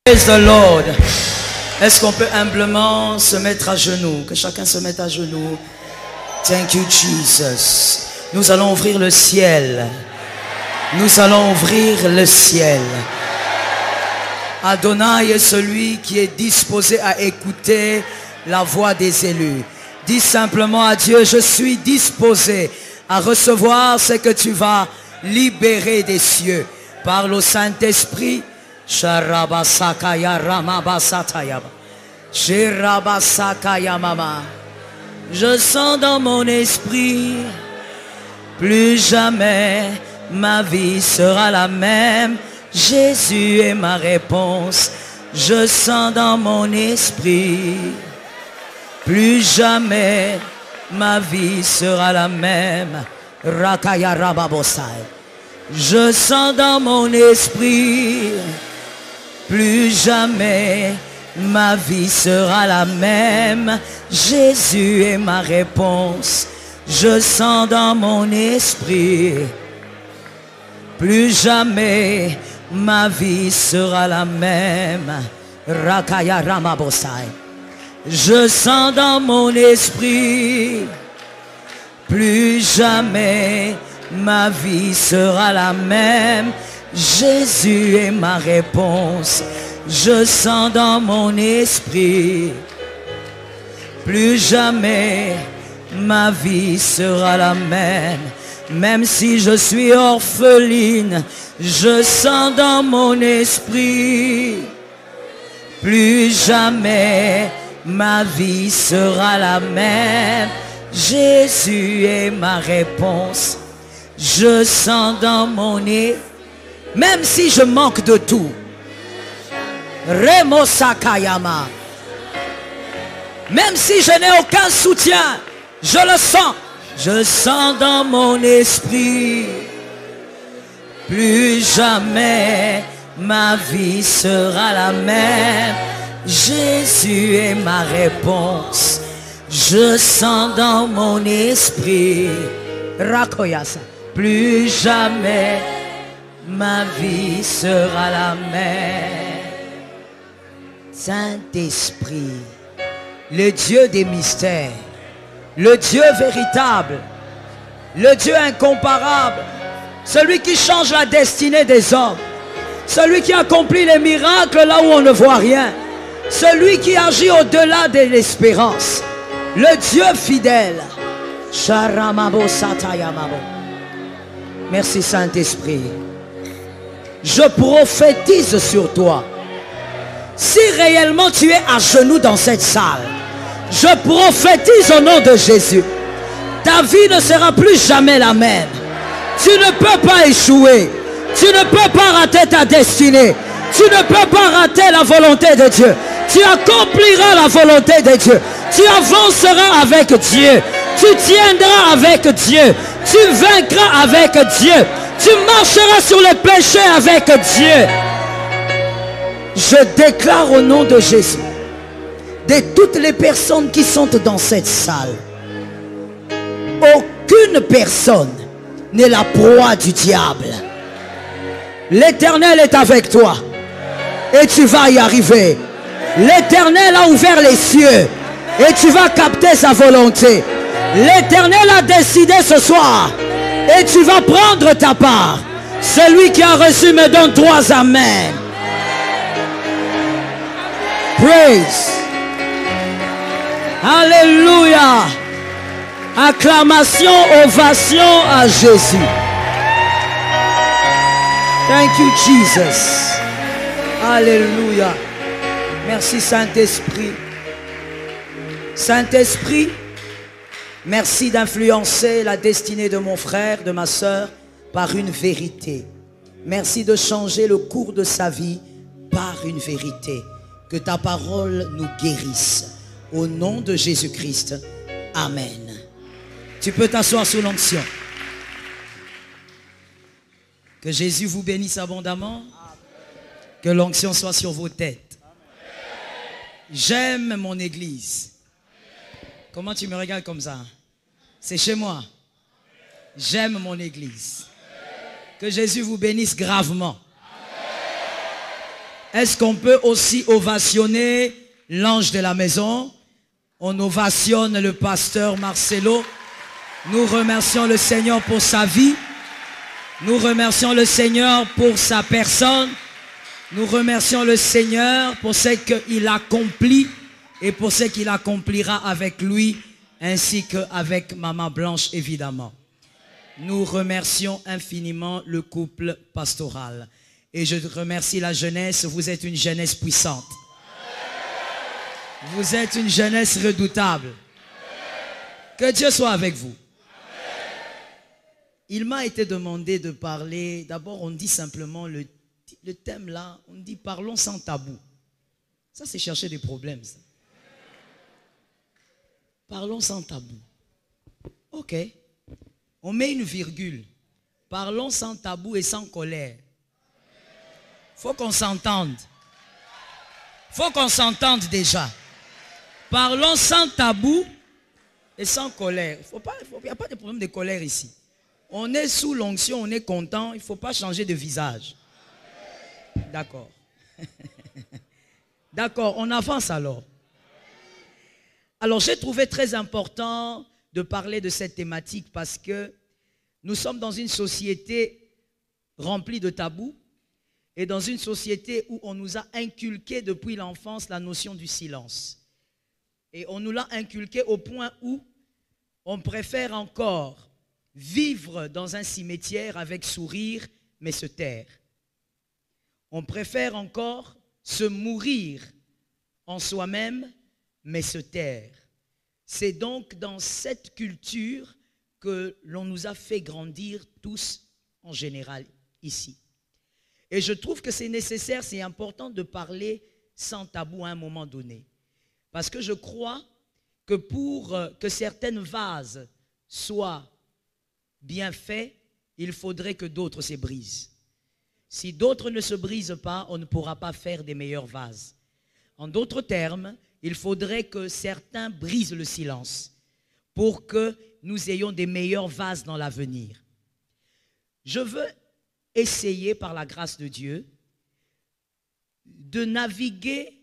Praise the Lord. Est-ce qu'on peut humblement se mettre à genoux? Que chacun se mette à genoux. Thank you, Jesus. Nous allons ouvrir le ciel. Nous allons ouvrir le ciel. Adonai est celui qui est disposé à écouter la voix des élus. Dis simplement à Dieu, je suis disposé à recevoir ce que tu vas libérer des cieux. Parle au Saint-Esprit. Je sens dans mon esprit, plus jamais ma vie sera la même. Jésus est ma réponse. Je sens dans mon esprit, plus jamais ma vie sera la même. Rakaya Rababosai. Je sens dans mon esprit, plus jamais ma vie sera la même. Jésus est ma réponse. Je sens dans mon esprit, plus jamais ma vie sera la même. Rakaya Ramabosai. Je sens dans mon esprit, plus jamais ma vie sera la même. Jésus est ma réponse. Je sens dans mon esprit, plus jamais ma vie sera la même. Même si je suis orpheline, je sens dans mon esprit, plus jamais ma vie sera la même. Jésus est ma réponse. Je sens dans mon esprit, même si je manque de tout. Remo Sakayama. Même si je n'ai aucun soutien, je le sens. Je sens dans mon esprit, plus jamais ma vie sera la même. Jésus est ma réponse. Je sens dans mon esprit, Rakoyasa, plus jamais ma vie sera la même. Saint-Esprit, le Dieu des mystères, le Dieu véritable, le Dieu incomparable, celui qui change la destinée des hommes, celui qui accomplit les miracles là où on ne voit rien, celui qui agit au-delà de l'espérance, le Dieu fidèle. Merci Saint-Esprit. Je prophétise sur toi. Si réellement tu es à genoux dans cette salle, je prophétise au nom de Jésus. Ta vie ne sera plus jamais la même. Tu ne peux pas échouer. Tu ne peux pas rater ta destinée. Tu ne peux pas rater la volonté de Dieu. Tu accompliras la volonté de Dieu. Tu avanceras avec Dieu. Tu tiendras avec Dieu. Tu vaincras avec Dieu. Tu marcheras sur les péchés avec Dieu. Je déclare au nom de Jésus, de toutes les personnes qui sont dans cette salle, aucune personne n'est la proie du diable. L'Éternel est avec toi et tu vas y arriver. L'Éternel a ouvert les cieux et tu vas capter sa volonté. L'Éternel a décidé ce soir et tu vas prendre ta part. Celui qui a reçu me donne 3 amen. Praise. Alléluia. Acclamation, ovation à Jésus. Thank you, Jesus. Alléluia. Merci Saint-Esprit. Saint-Esprit, merci d'influencer la destinée de mon frère, de ma soeur, par une vérité. Merci de changer le cours de sa vie par une vérité. Que ta parole nous guérisse. Au nom de Jésus-Christ. Amen. Tu peux t'asseoir sous l'onction. Que Jésus vous bénisse abondamment. Que l'onction soit sur vos têtes. J'aime mon église. Comment tu me regardes comme ça? C'est chez moi. J'aime mon église. Que Jésus vous bénisse gravement. Est-ce qu'on peut aussi ovationner l'ange de la maison? On ovationne le pasteur Marcelo. Nous remercions le Seigneur pour sa vie. Nous remercions le Seigneur pour sa personne. Nous remercions le Seigneur pour ce qu'il accomplit et pour ce qu'il accomplira avec lui, ainsi qu'avec Maman Blanche, évidemment. Nous remercions infiniment le couple pastoral. Et je remercie la jeunesse. Vous êtes une jeunesse puissante. Vous êtes une jeunesse redoutable. Que Dieu soit avec vous. Il m'a été demandé de parler. D'abord, on dit simplement le thème là. On dit parlons sans tabou. Ça, c'est chercher des problèmes. Ça. Parlons sans tabou. Ok. On met une virgule. Parlons sans tabou et sans colère. Faut qu'on s'entende. Faut qu'on s'entende déjà. Parlons sans tabou et sans colère. Il n'y a pas de problème de colère ici. On est sous l'onction, on est content. Il ne faut pas changer de visage. D'accord. D'accord, on avance alors. Alors j'ai trouvé très important de parler de cette thématique parce que nous sommes dans une société remplie de tabous et dans une société où on nous a inculqué depuis l'enfance la notion du silence. Et on nous l'a inculqué au point où on préfère encore vivre dans un cimetière avec sourire mais se taire. On préfère encore se mourir en soi-même mais se taire. C'est donc dans cette culture que l'on nous a fait grandir tous en général ici. Et je trouve que c'est nécessaire, c'est important de parler sans tabou à un moment donné. Parce que je crois que pour que certaines vases soient bien faits, il faudrait que d'autres se brisent. Si d'autres ne se brisent pas, on ne pourra pas faire des meilleurs vases. En d'autres termes, il faudrait que certains brisent le silence pour que nous ayons des meilleurs vases dans l'avenir. Je veux essayer, par la grâce de Dieu, de naviguer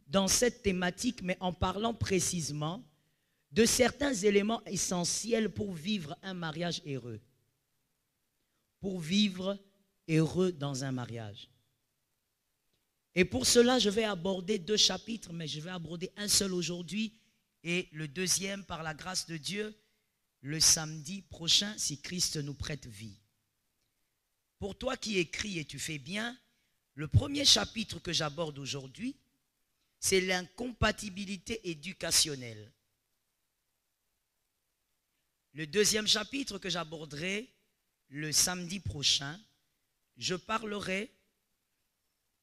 dans cette thématique, mais en parlant précisément de certains éléments essentiels pour vivre un mariage heureux. Pour vivre heureux dans un mariage. Et pour cela, je vais aborder 2 chapitres, mais je vais aborder un seul aujourd'hui et le deuxième, par la grâce de Dieu, le samedi prochain, si Christ nous prête vie. Pour toi qui écris et tu fais bien, le premier chapitre que j'aborde aujourd'hui, c'est l'incompatibilité éducationnelle. Le deuxième chapitre que j'aborderai le samedi prochain, je parlerai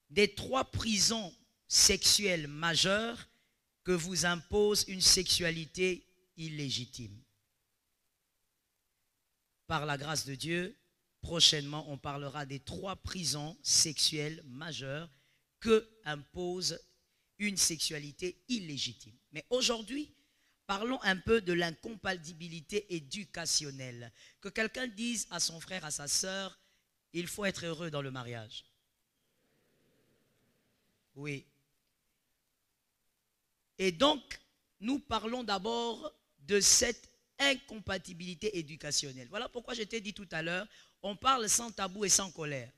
des 3 prisons sexuelles majeures que vous impose une sexualité illégitime. Par la grâce de Dieu, prochainement, on parlera des 3 prisons sexuelles majeures que impose une sexualité illégitime. Mais aujourd'hui, parlons un peu de l'incompatibilité éducationnelle. Que quelqu'un dise à son frère, à sa sœur, il faut être heureux dans le mariage. Oui. Et donc, nous parlons d'abord de cette incompatibilité éducationnelle. Voilà pourquoi je t'ai dit tout à l'heure, on parle sans tabou et sans colère.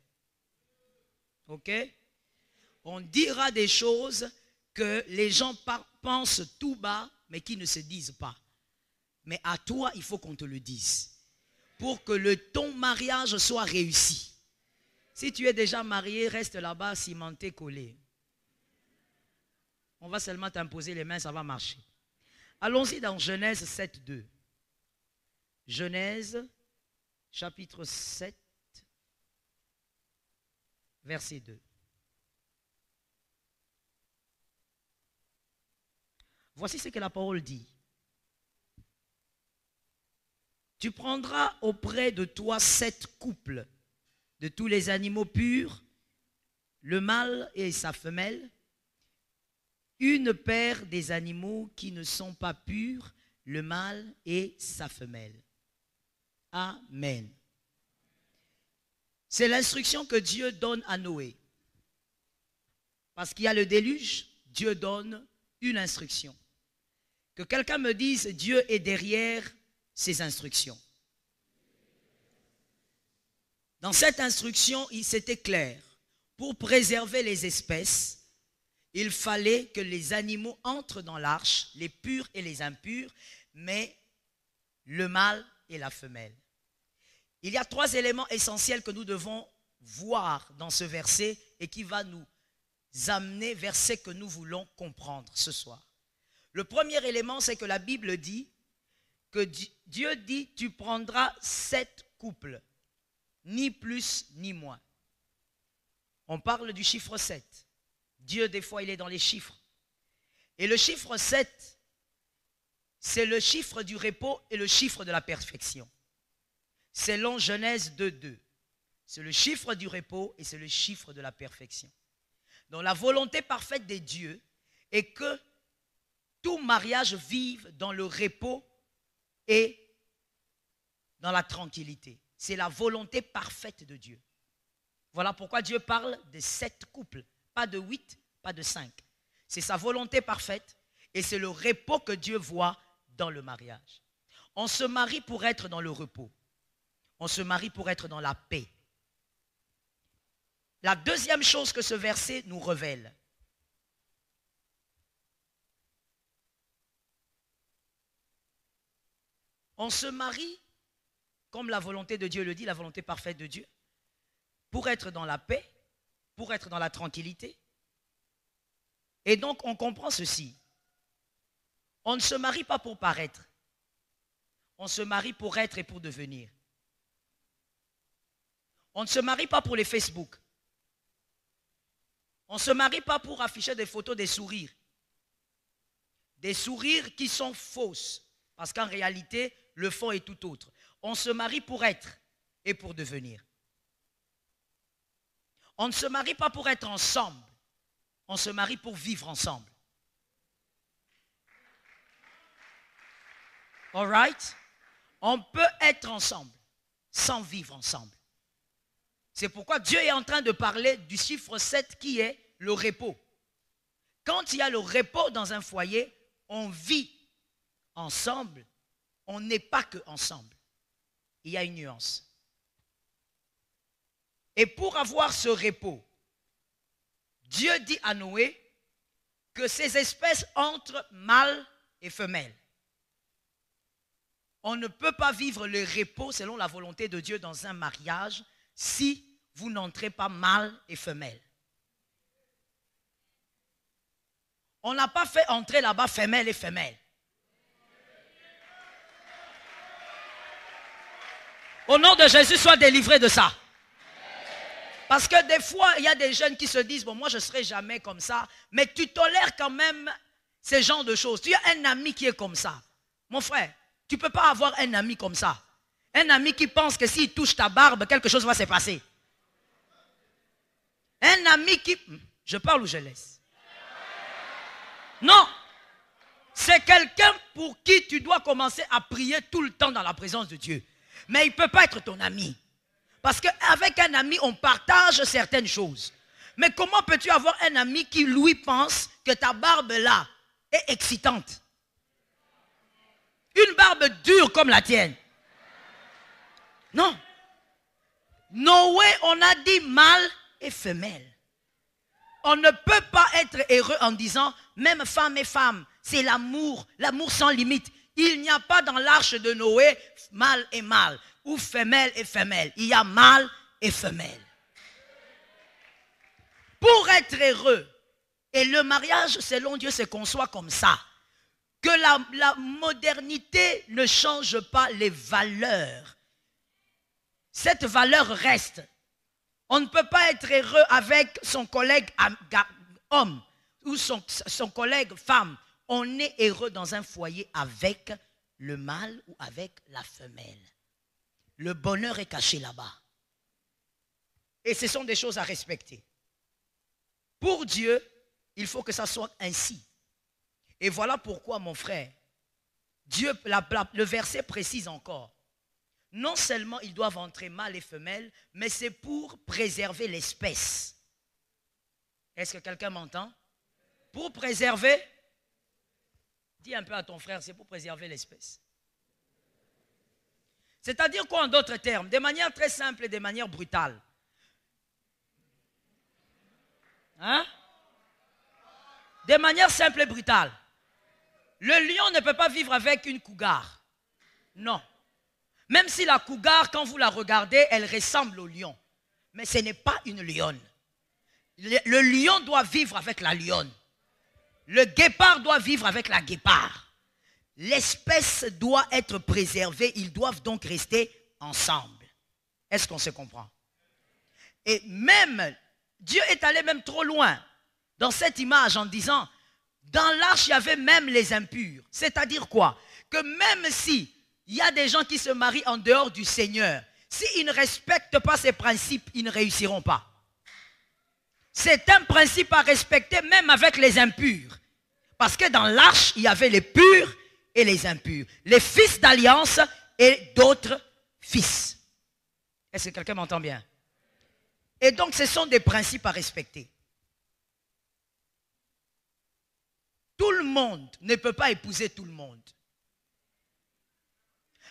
Ok? On dira des choses que les gens pensent tout bas, mais qui ne se disent pas. Mais à toi, il faut qu'on te le dise. Pour que ton mariage soit réussi. Si tu es déjà marié, reste là-bas, cimenté, collé. On va seulement t'imposer les mains, ça va marcher. Allons-y dans Genèse 7, 2. Genèse, chapitre 7, verset 2. Voici ce que la parole dit. Tu prendras auprès de toi 7 couples de tous les animaux purs, le mâle et sa femelle, une paire des animaux qui ne sont pas purs, le mâle et sa femelle. Amen. C'est l'instruction que Dieu donne à Noé. Parce qu'il y a le déluge, Dieu donne une instruction. Que quelqu'un me dise, Dieu est derrière ses instructions. Dans cette instruction, c'était clair. Pour préserver les espèces, il fallait que les animaux entrent dans l'arche, les purs et les impurs, mais le mâle et la femelle. Il y a 3 éléments essentiels que nous devons voir dans ce verset et qui va nous amener vers ce que nous voulons comprendre ce soir. Le premier élément, c'est que la Bible dit que Dieu dit, tu prendras 7 couples, ni plus ni moins. On parle du chiffre 7. Dieu, des fois, il est dans les chiffres. Et le chiffre 7, c'est le chiffre du repos et le chiffre de la perfection. Selon Genèse 2:2. C'est le chiffre du repos et c'est le chiffre de la perfection. Donc la volonté parfaite de Dieu est que tout mariage vive dans le repos et dans la tranquillité. C'est la volonté parfaite de Dieu. Voilà pourquoi Dieu parle de 7 couples, pas de 8, pas de 5. C'est sa volonté parfaite et c'est le repos que Dieu voit dans le mariage. On se marie pour être dans le repos. On se marie pour être dans la paix. La deuxième chose que ce verset nous révèle, on se marie, comme la volonté de Dieu le dit, la volonté parfaite de Dieu, pour être dans la paix, pour être dans la tranquillité. Et donc, on comprend ceci. On ne se marie pas pour paraître. On se marie pour être et pour devenir. On ne se marie pas pour les Facebook. On ne se marie pas pour afficher des photos des sourires. Des sourires qui sont fausses. Parce qu'en réalité, le fond est tout autre. On se marie pour être et pour devenir. On ne se marie pas pour être ensemble. On se marie pour vivre ensemble. All right? On peut être ensemble sans vivre ensemble. C'est pourquoi Dieu est en train de parler du chiffre 7 qui est le repos. Quand il y a le repos dans un foyer, on vit ensemble. On n'est pas que ensemble. Il y a une nuance. Et pour avoir ce repos, Dieu dit à Noé que ces espèces entrent mâles et femelles. On ne peut pas vivre le repos selon la volonté de Dieu dans un mariage si vous n'entrez pas mâle et femelle. On n'a pas fait entrer là-bas femelle et femelle. Au nom de Jésus, sois délivré de ça. Parce que des fois, il y a des jeunes qui se disent, bon, moi, je ne serai jamais comme ça. Mais tu tolères quand même ces genres de choses. Tu as un ami qui est comme ça. Mon frère, tu ne peux pas avoir un ami comme ça. Un ami qui pense que s'il touche ta barbe, quelque chose va se passer. Un ami qui... Je parle ou je laisse? Non. C'est quelqu'un pour qui tu dois commencer à prier tout le temps dans la présence de Dieu. Mais il ne peut pas être ton ami. Parce qu'avec un ami, on partage certaines choses. Mais comment peux-tu avoir un ami qui, lui, pense que ta barbe là est excitante? Une barbe dure comme la tienne. Non. Noé, on a dit mâle et femelle. On ne peut pas être heureux en disant, même femme et femme, c'est l'amour, l'amour sans limite. Il n'y a pas dans l'arche de Noé mâle et mâle, ou femelle et femelle. Il y a mâle et femelle. Pour être heureux, et le mariage selon Dieu se conçoit comme ça, que la modernité ne change pas les valeurs. Cette valeur reste. On ne peut pas être heureux avec son collègue homme ou son collègue femme. On est heureux dans un foyer avec le mâle ou avec la femelle. Le bonheur est caché là-bas. Et ce sont des choses à respecter. Pour Dieu, il faut que ça soit ainsi. Et voilà pourquoi, mon frère, Dieu, le verset précise encore. Non seulement ils doivent entrer mâle et femelle, mais c'est pour préserver l'espèce. Est-ce que quelqu'un m'entend? Pour préserver, dis un peu à ton frère, c'est pour préserver l'espèce. C'est-à-dire quoi en d'autres termes? De manière très simple et de manière brutale. Hein? De manière simple et brutale. Le lion ne peut pas vivre avec une cougar. Non. Même si la cougar, quand vous la regardez, elle ressemble au lion. Mais ce n'est pas une lionne. Le lion doit vivre avec la lionne. Le guépard doit vivre avec la guépard. L'espèce doit être préservée. Ils doivent donc rester ensemble. Est-ce qu'on se comprend? Et même, Dieu est allé même trop loin dans cette image en disant, dans l'arche, il y avait même les impurs. C'est-à-dire quoi? Que même si il y a des gens qui se marient en dehors du Seigneur, s'ils ne respectent pas ces principes, ils ne réussiront pas. C'est un principe à respecter même avec les impurs. Parce que dans l'arche, il y avait les purs et les impurs. Les fils d'alliance et d'autres fils. Est-ce que quelqu'un m'entend bien? Et donc, ce sont des principes à respecter. Tout le monde ne peut pas épouser tout le monde.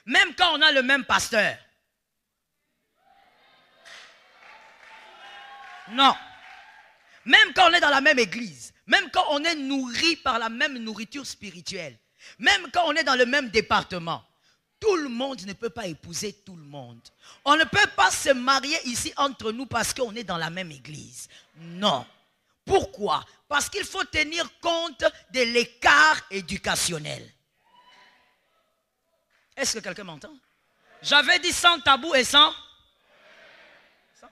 Même quand on a le même pasteur. Non. Même quand on est dans la même église. Même quand on est nourri par la même nourriture spirituelle. Même quand on est dans le même département. Tout le monde ne peut pas épouser tout le monde. On ne peut pas se marier ici entre nous parce qu'on est dans la même église. Non. Pourquoi? Parce qu'il faut tenir compte de l'écart éducationnel. Est-ce que quelqu'un m'entend? J'avais dit sans tabou et sans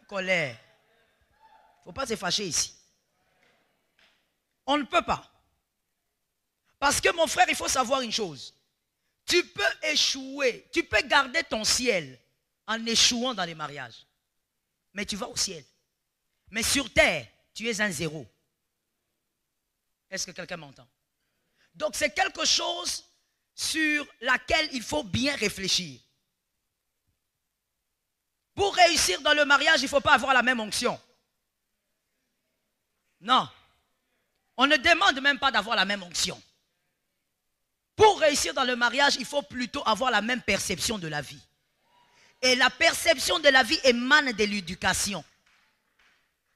colère. Il ne faut pas se fâcher ici. On ne peut pas. Parce que mon frère, il faut savoir une chose. Tu peux échouer, tu peux garder ton ciel en échouant dans les mariages. Mais tu vas au ciel. Mais sur terre, tu es un zéro. Est-ce que quelqu'un m'entend? Donc c'est quelque chose sur laquelle il faut bien réfléchir. Pour réussir dans le mariage, il ne faut pas avoir la même onction. Non. On ne demande même pas d'avoir la même onction. Pour réussir dans le mariage, il faut plutôt avoir la même perception de la vie. Et la perception de la vie émane de l'éducation.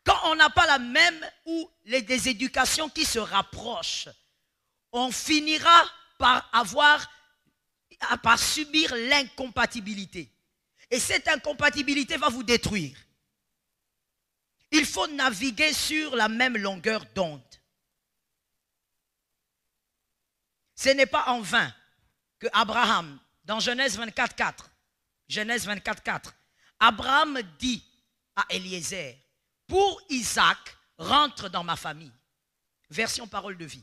Quand on n'a pas la même ou des éducations qui se rapprochent, on finira par subir l'incompatibilité. Et cette incompatibilité va vous détruire. Il faut naviguer sur la même longueur d'onde. Ce n'est pas en vain que Abraham, dans Genèse 24:4, Genèse 24:4, Abraham dit à Eliezer, pour Isaac, rentre dans ma famille. Version parole de vie.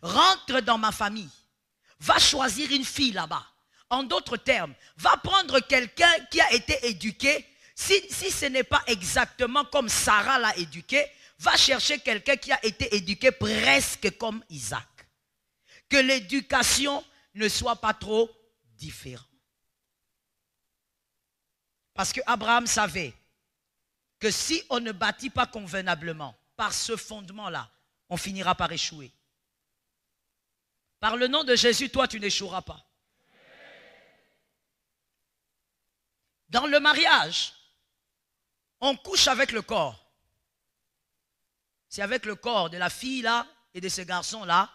Rentre dans ma famille. Va choisir une fille là-bas. En d'autres termes, va prendre quelqu'un qui a été éduqué. Si ce n'est pas exactement comme Sarah l'a éduqué, va chercher quelqu'un qui a été éduqué presque comme Isaac. Que l'éducation ne soit pas trop différente. Parce que Abraham savait que si on ne bâtit pas convenablement par ce fondement-là, on finira par échouer. Par le nom de Jésus, toi, tu n'échoueras pas. Dans le mariage, on couche avec le corps. C'est avec le corps de la fille là et de ce garçon là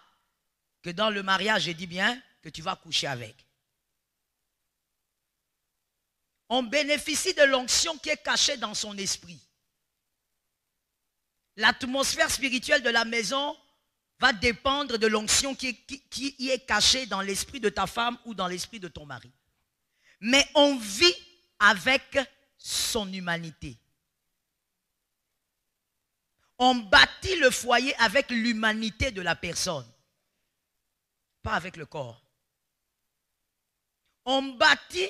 que dans le mariage, je dis bien que tu vas coucher avec. On bénéficie de l'onction qui est cachée dans son esprit. L'atmosphère spirituelle de la maison va dépendre de l'onction qui est cachée dans l'esprit de ta femme ou dans l'esprit de ton mari. Mais on vit avec son humanité. On bâtit le foyer avec l'humanité de la personne, pas avec le corps. On bâtit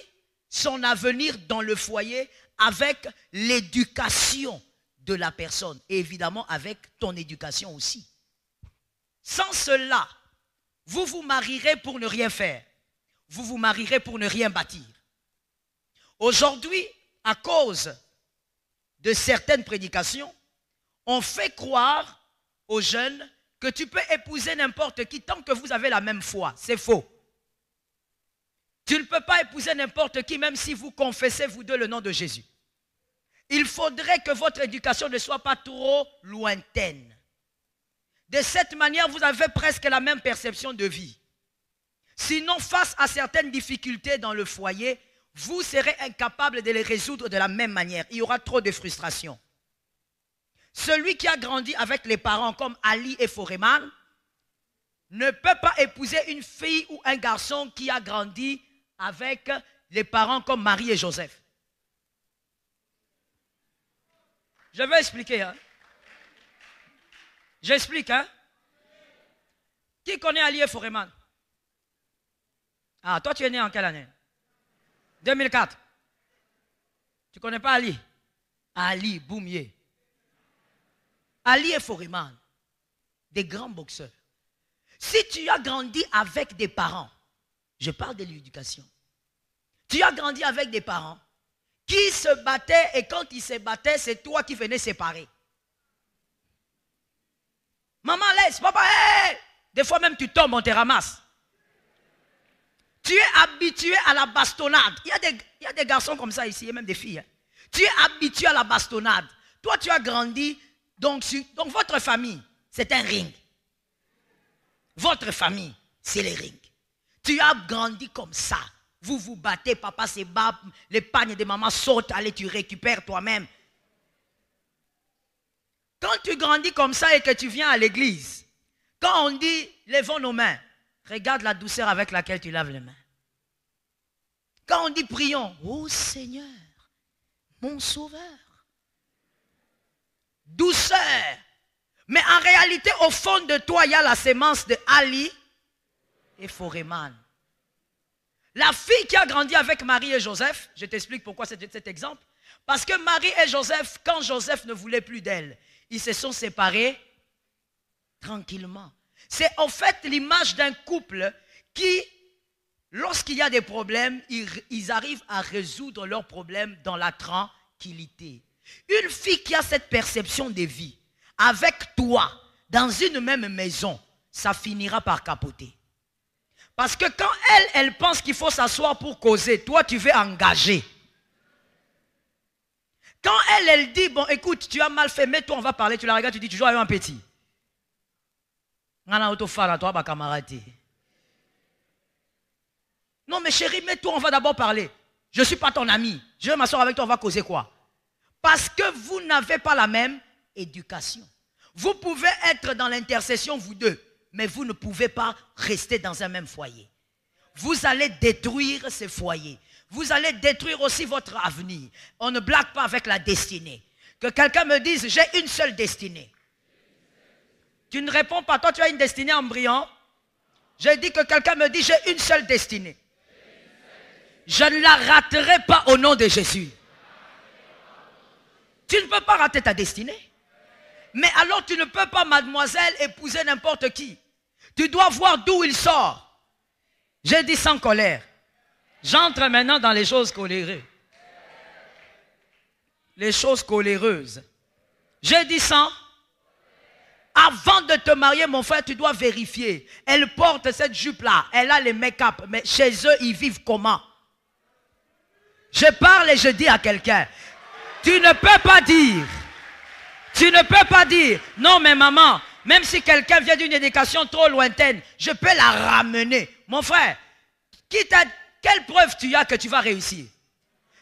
son avenir dans le foyer avec l'éducation de la personne et évidemment avec ton éducation aussi. Sans cela, vous vous marierez pour ne rien faire. Vous vous marierez pour ne rien bâtir. Aujourd'hui, à cause de certaines prédications, on fait croire aux jeunes que tu peux épouser n'importe qui tant que vous avez la même foi. C'est faux. Tu ne peux pas épouser n'importe qui même si vous confessez vous deux le nom de Jésus. Il faudrait que votre éducation ne soit pas trop lointaine. De cette manière, vous avez presque la même perception de vie. Sinon, face à certaines difficultés dans le foyer, vous serez incapable de les résoudre de la même manière. Il y aura trop de frustration. Celui qui a grandi avec les parents comme Ali et Foreman ne peut pas épouser une fille ou un garçon qui a grandi avec les parents comme Marie et Joseph. Je vais expliquer. Hein? J'explique. Hein? Qui connaît Ali et Foreman? Ah, toi tu es né en quelle année? 2004. Tu ne connais pas Ali? Ali Boumier. Ali et Foreman, des grands boxeurs. Si tu as grandi avec des parents, je parle de l'éducation, tu as grandi avec des parents qui se battaient et quand ils se battaient, c'est toi qui venais séparer. Maman laisse, papa, hey! Des fois même tu tombes, on te ramasse. Tu es habitué à la bastonnade. Il y a des garçons comme ça ici, il y a même des filles. Hein. Tu es habitué à la bastonnade. Toi, tu as grandi, donc votre famille, c'est un ring. Votre famille, c'est les rings. Tu as grandi comme ça. Vous vous battez, papa se bat, les pagnes de maman sautent, allez, tu récupères toi-même. Quand tu grandis comme ça et que tu viens à l'église, quand on dit, lèvons nos mains, regarde la douceur avec laquelle tu laves les mains. Quand on dit prions, oh Seigneur, mon sauveur. Douceur. Mais en réalité, au fond de toi, il y a la sémence de Ali et Foreman. La fille qui a grandi avec Marie et Joseph, je t'explique pourquoi cet exemple. Parce que Marie et Joseph, quand Joseph ne voulait plus d'elle, ils se sont séparés tranquillement. C'est en fait l'image d'un couple qui, lorsqu'il y a des problèmes, ils arrivent à résoudre leurs problèmes dans la tranquillité. Une fille qui a cette perception de vie, avec toi, dans une même maison, ça finira par capoter. Parce que quand elle pense qu'il faut s'asseoir pour causer, toi tu veux engager. Quand elle dit, bon écoute, tu as mal fait, mais toi on va parler, tu la regardes, tu dis, tu joues avec un petit. Non mais chérie, mets-toi, on va d'abord parler. Je ne suis pas ton ami. Je vais m'asseoir avec toi, on va causer quoi? Parce que vous n'avez pas la même éducation. Vous pouvez être dans l'intercession, vous deux, mais vous ne pouvez pas rester dans un même foyer. Vous allez détruire ce foyer. Vous allez détruire aussi votre avenir. On ne blague pas avec la destinée. Que quelqu'un me dise, j'ai une seule destinée. Tu ne réponds pas, toi tu as une destinée en brillant. J'ai dit que quelqu'un me dit, j'ai une seule destinée. Je ne la raterai pas au nom de Jésus. Tu ne peux pas rater ta destinée. Mais alors tu ne peux pas, mademoiselle, épouser n'importe qui. Tu dois voir d'où il sort. J'ai dit sans colère. J'entre maintenant dans les choses coléreuses. Les choses coléreuses. J'ai dit sans. Avant de te marier, mon frère, tu dois vérifier. Elle porte cette jupe-là. Elle a les make-up. Mais chez eux, ils vivent comment? Je parle et je dis à quelqu'un. Tu ne peux pas dire. Tu ne peux pas dire. Non, mais maman, même si quelqu'un vient d'une éducation trop lointaine, je peux la ramener. Mon frère, quelle preuve tu as que tu vas réussir?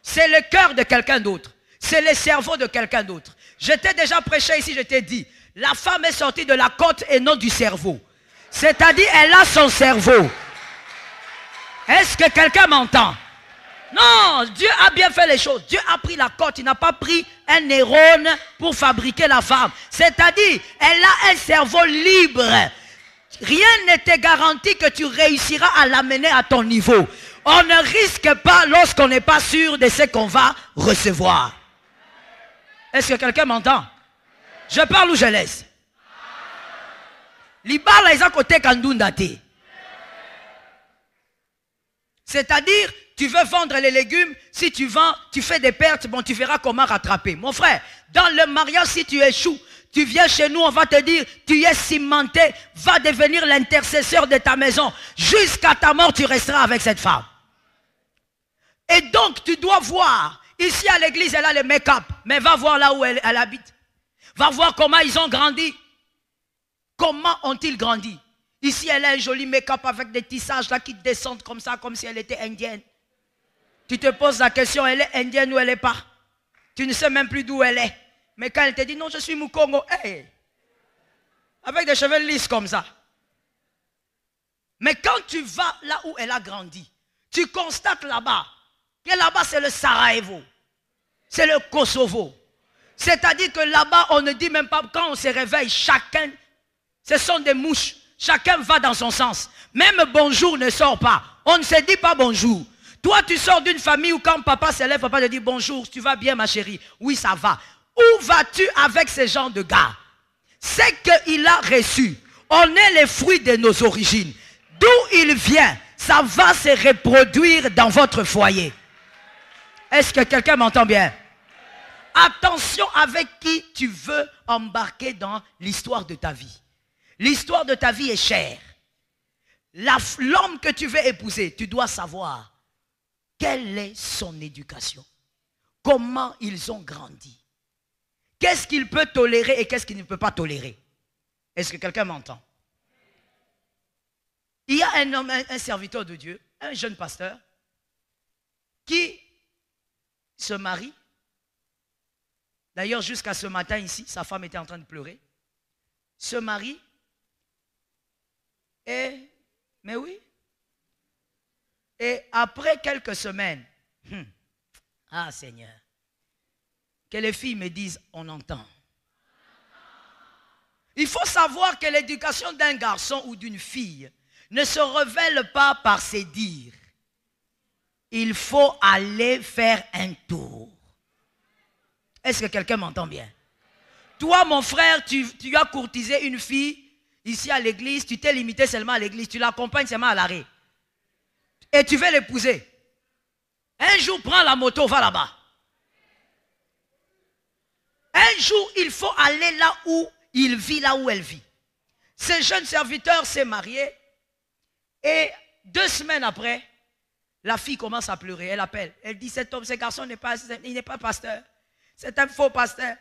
C'est le cœur de quelqu'un d'autre. C'est le cerveau de quelqu'un d'autre. Je t'ai déjà prêché ici, je t'ai dit. La femme est sortie de la côte et non du cerveau. C'est-à-dire, elle a son cerveau. Est-ce que quelqu'un m'entend? Non, Dieu a bien fait les choses. Dieu a pris la côte, il n'a pas pris un neurone pour fabriquer la femme. C'est-à-dire, elle a un cerveau libre. Rien ne te garantit que tu réussiras à l'amener à ton niveau. On ne risque pas lorsqu'on n'est pas sûr de ce qu'on va recevoir. Est-ce que quelqu'un m'entend? Je parle ou je laisse? Libala est à côté kandundate. C'est-à-dire, tu veux vendre les légumes, si tu vends, tu fais des pertes, bon, tu verras comment rattraper. Mon frère, dans le mariage, si tu échoues, Tu viens chez nous, on va te dire, tu es cimenté, va devenir l'intercesseur de ta maison. Jusqu'à ta mort, tu resteras avec cette femme. Et donc, tu dois voir. Ici à l'église, elle a le make-up. Mais va voir là où elle habite. Va voir comment ils ont grandi. Comment ont-ils grandi? Ici, elle a un joli make-up avec des tissages là qui descendent comme ça, comme si elle était indienne. Tu te poses la question, elle est indienne ou elle n'est pas? Tu ne sais même plus d'où elle est. Mais quand elle te dit, non, je suis Mukongo, hey, avec des cheveux lisses comme ça. Mais quand tu vas là où elle a grandi, tu constates là-bas, que là-bas c'est le Sarajevo, c'est le Kosovo. C'est-à-dire que là-bas, on ne dit même pas, quand on se réveille, chacun, ce sont des mouches, chacun va dans son sens. Même bonjour ne sort pas, on ne se dit pas bonjour. Toi, tu sors d'une famille où quand papa se lève, papa te dit bonjour, tu vas bien ma chérie? Oui, ça va. Où vas-tu avec ce genre de gars? C'est qu'il a reçu. On est les fruits de nos origines. D'où il vient, ça va se reproduire dans votre foyer. Est-ce que quelqu'un m'entend bien? Attention avec qui tu veux embarquer dans l'histoire de ta vie. L'histoire de ta vie est chère. L'homme que tu veux épouser, tu dois savoir quelle est son éducation. Comment ils ont grandi. Qu'est-ce qu'il peut tolérer et qu'est-ce qu'il ne peut pas tolérer? Est-ce que quelqu'un m'entend? Il y a un homme, un serviteur de Dieu, un jeune pasteur, qui se marie. D'ailleurs, jusqu'à ce matin ici, sa femme était en train de pleurer. Se marie. Mais oui. Et après quelques semaines, ah Seigneur, que les filles me disent, on entend. Il faut savoir que l'éducation d'un garçon ou d'une fille ne se révèle pas par ses dires. Il faut aller faire un tour. Est-ce que quelqu'un m'entend bien? Toi, mon frère, tu as courtisé une fille ici à l'église, tu t'es limité seulement à l'église, tu l'accompagnes seulement à l'arrêt. Et tu veux l'épouser. Un jour, prends la moto, va là-bas. Un jour, il faut aller là où il vit, là où elle vit. Ce jeune serviteur s'est marié et 2 semaines après, la fille commence à pleurer. Elle appelle. Elle dit, cet homme, ce garçon n'est pas pasteur. C'est un faux pasteur.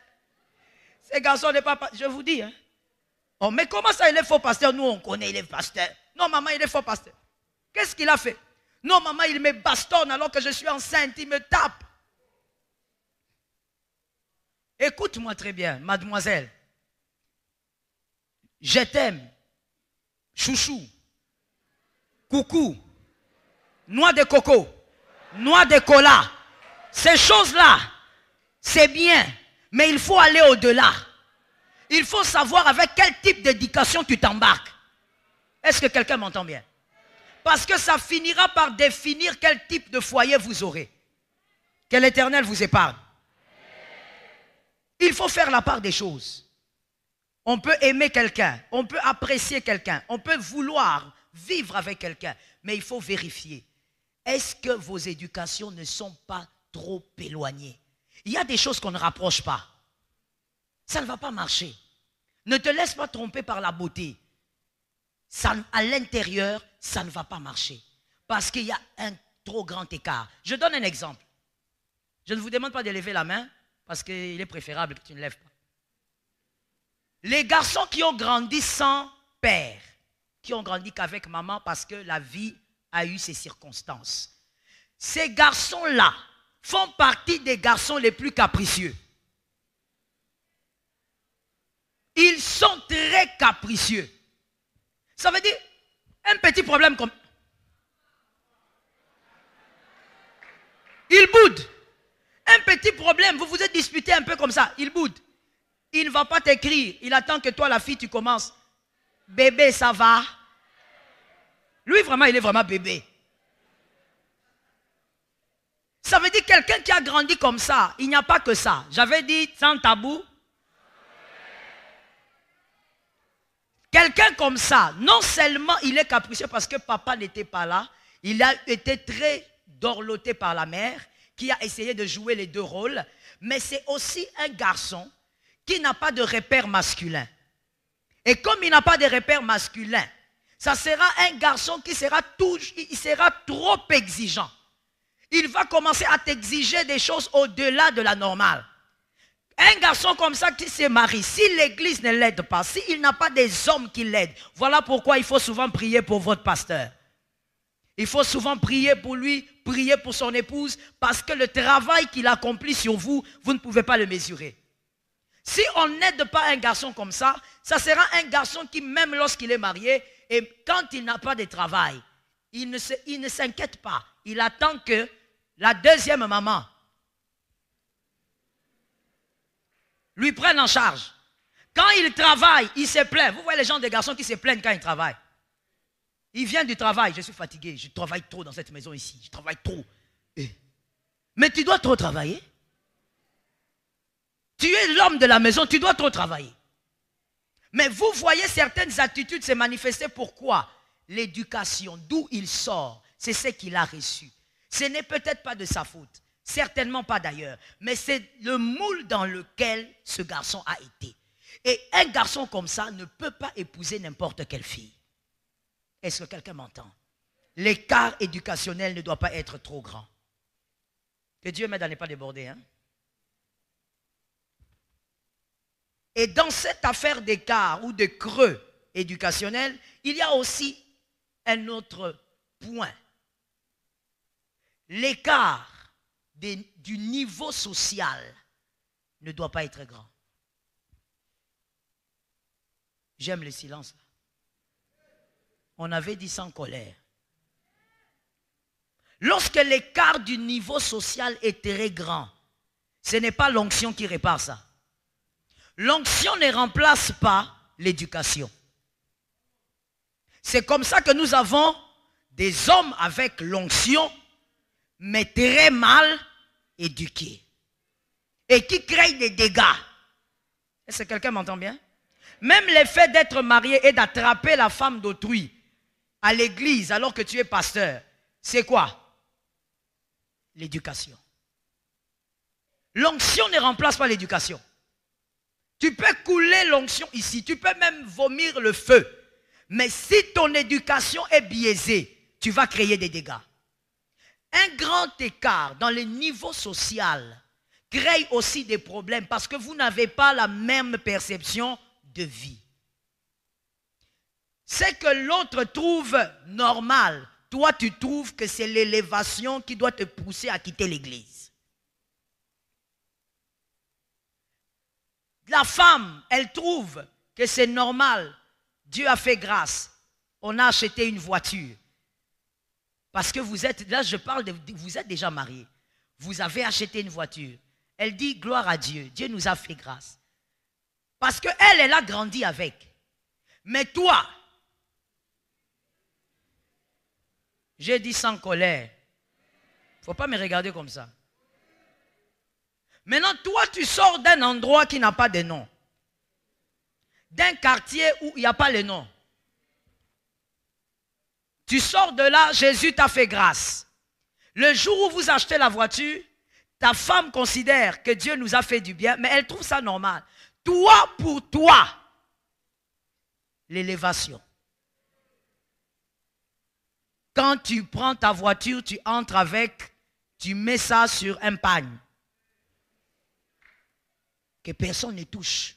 Ce garçon n'est pas pasteur. Je vous dis, hein. Oh, mais comment ça, il est faux pasteur? Nous, on connaît, il est pasteur. Non, maman, il est faux pasteur. Qu'est-ce qu'il a fait? Non, maman, il me bastonne alors que je suis enceinte. Il me tape. Écoute-moi très bien, mademoiselle. Je t'aime. Chouchou. Coucou. Noix de coco. Noix de cola. Ces choses-là, c'est bien. Mais il faut aller au-delà. Il faut savoir avec quel type d'éducation tu t'embarques. Est-ce que quelqu'un m'entend bien? Parce que ça finira par définir quel type de foyer vous aurez. Que l'Éternel vous épargne. Il faut faire la part des choses. On peut aimer quelqu'un, on peut apprécier quelqu'un, on peut vouloir vivre avec quelqu'un, mais il faut vérifier. Est-ce que vos éducations ne sont pas trop éloignées? Il y a des choses qu'on ne rapproche pas. Ça ne va pas marcher. Ne te laisse pas tromper par la beauté. Ça, à l'intérieur, ça ne va pas marcher. Parce qu'il y a un trop grand écart. Je donne un exemple. Je ne vous demande pas de lever la main, parce qu'il est préférable que tu ne lèves pas. Les garçons qui ont grandi sans père, qui ont grandi qu'avec maman parce que la vie a eu ses circonstances. Ces garçons-là font partie des garçons les plus capricieux. Ils sont très capricieux. Ça veut dire, un petit problème comme... Il boude. Un petit problème, vous vous êtes disputé un peu comme ça, il boude. Il ne va pas t'écrire, il attend que toi, la fille, tu commences. Bébé, ça va? Lui, vraiment, il est vraiment bébé. Ça veut dire quelqu'un qui a grandi comme ça, il n'y a pas que ça. J'avais dit, sans tabou. Quelqu'un comme ça, non seulement il est capricieux parce que papa n'était pas là, il a été très dorloté par la mère, qui a essayé de jouer les 2 rôles, mais c'est aussi un garçon qui n'a pas de repère masculin. Et comme il n'a pas de repère masculin, ça sera un garçon qui sera trop exigeant. Il va commencer à t'exiger des choses au-delà de la normale. Un garçon comme ça qui se marie, si l'église ne l'aide pas, s'il n'a pas des hommes qui l'aident, voilà pourquoi il faut souvent prier pour votre pasteur. Il faut souvent prier pour lui, prier pour son épouse, parce que le travail qu'il accomplit sur vous, vous ne pouvez pas le mesurer. Si on n'aide pas un garçon comme ça sera un garçon qui, même lorsqu'il est marié, et quand il n'a pas de travail, il ne s'inquiète pas. Il attend que la deuxième maman lui prenne en charge. Quand il travaille, il se plaint. Vous voyez les gens des garçons qui se plaignent quand ils travaillent. Il vient du travail, je suis fatigué, je travaille trop dans cette maison ici, je travaille trop. Mais tu dois trop travailler. Tu es l'homme de la maison, tu dois trop travailler. Mais vous voyez certaines attitudes se manifester. Pourquoi? L'éducation, d'où il sort, c'est ce qu'il a reçu. Ce n'est peut-être pas de sa faute, certainement pas d'ailleurs, mais c'est le moule dans lequel ce garçon a été. Et un garçon comme ça ne peut pas épouser n'importe quelle fille. Est-ce que quelqu'un m'entend? L'écart éducationnel ne doit pas être trop grand. Que Dieu m'aide à ne pas déborder. Hein? Et dans cette affaire d'écart ou de creux éducationnel, il y a aussi un autre point. L'écart du niveau social ne doit pas être grand. J'aime le silence. On avait dit sans colère. Lorsque l'écart du niveau social est très grand, ce n'est pas l'onction qui répare ça. L'onction ne remplace pas l'éducation. C'est comme ça que nous avons des hommes avec l'onction, mais très mal éduqués. Et qui créent des dégâts. Est-ce que quelqu'un m'entend bien? Même le fait d'être marié et d'attraper la femme d'autrui à l'église alors que tu es pasteur, c'est quoi? L'éducation. L'onction ne remplace pas l'éducation. Tu peux couler l'onction ici, tu peux même vomir le feu. Mais si ton éducation est biaisée, tu vas créer des dégâts. Un grand écart dans le niveau social crée aussi des problèmes parce que vous n'avez pas la même perception de vie. Ce que l'autre trouve normal, toi tu trouves que c'est l'élévation qui doit te pousser à quitter l'église. La femme, elle trouve que c'est normal. Dieu a fait grâce. On a acheté une voiture. Parce que vous êtes, là je parle de, vous êtes déjà mariés. Vous avez acheté une voiture. Elle dit gloire à Dieu. Dieu nous a fait grâce. Parce qu'elle, elle a grandi avec. Mais toi, j'ai dit sans colère. Il ne faut pas me regarder comme ça. Maintenant, toi, tu sors d'un endroit qui n'a pas de nom. D'un quartier où il n'y a pas le nom. Tu sors de là, Jésus t'a fait grâce. Le jour où vous achetez la voiture, ta femme considère que Dieu nous a fait du bien, mais elle trouve ça normal. Toi, pour toi, l'élévation. Quand tu prends ta voiture, tu entres avec, tu mets ça sur un pagne. Que personne ne touche.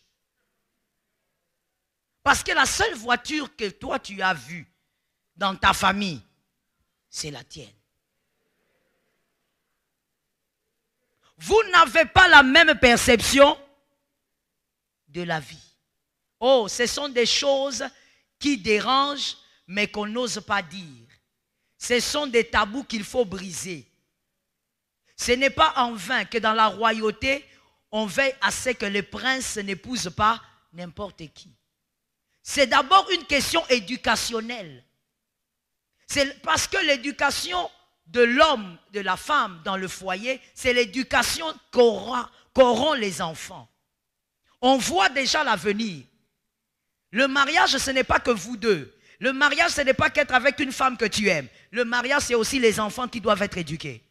Parce que la seule voiture que toi tu as vue dans ta famille, c'est la tienne. Vous n'avez pas la même perception de la vie. Oh, ce sont des choses qui dérangent, mais qu'on n'ose pas dire. Ce sont des tabous qu'il faut briser. Ce n'est pas en vain que dans la royauté, on veille à ce que les princes n'épousent pas n'importe qui. C'est d'abord une question éducationnelle. C'est parce que l'éducation de l'homme, de la femme dans le foyer, c'est l'éducation qu'auront les enfants. On voit déjà l'avenir. Le mariage, ce n'est pas que vous deux. Le mariage, ce n'est pas qu'être avec une femme que tu aimes. Le mariage, c'est aussi les enfants qui doivent être éduqués.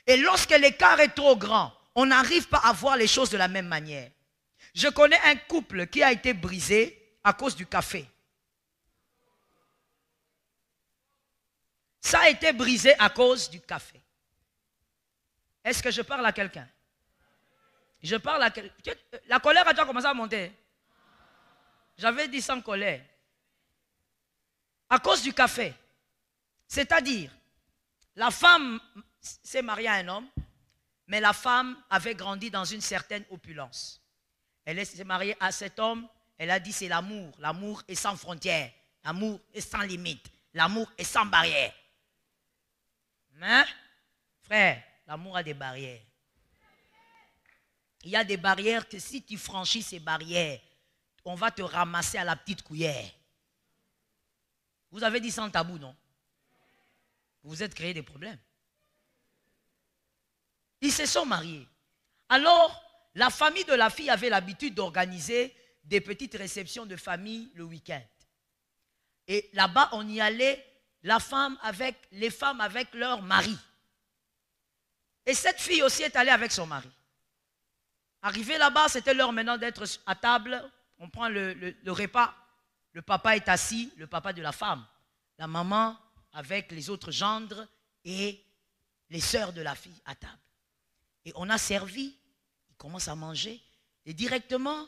Et lorsque l'écart est trop grand, on n'arrive pas à voir les choses de la même manière. Je connais un couple qui a été brisé à cause du café. Ça a été brisé à cause du café. Est-ce que je parle à quelqu'un? Je parle à quelqu'un. La colère a déjà commencé à monter. J'avais dit sans colère. À cause du café. C'est-à-dire, la femme s'est mariée à un homme, mais la femme avait grandi dans une certaine opulence. Elle s'est mariée à cet homme, elle a dit c'est l'amour. L'amour est sans frontières. L'amour est sans limite. L'amour est sans barrière. Mais, frère, l'amour a des barrières. Il y a des barrières que si tu franchis ces barrières, on va te ramasser à la petite cuillère. Vous avez dit sans tabou, non? Vous vous êtes créé des problèmes. Ils se sont mariés. Alors, la famille de la fille avait l'habitude d'organiser des petites réceptions de famille le week-end. Et là-bas, on y allait, les femmes avec leur mari. Et cette fille aussi est allée avec son mari. Arrivée là-bas, c'était l'heure maintenant d'être à table. On prend le repas. Le papa est assis, le papa de la femme. La maman avec les autres gendres et les sœurs de la fille à table. Et on a servi. Il commence à manger. Et directement,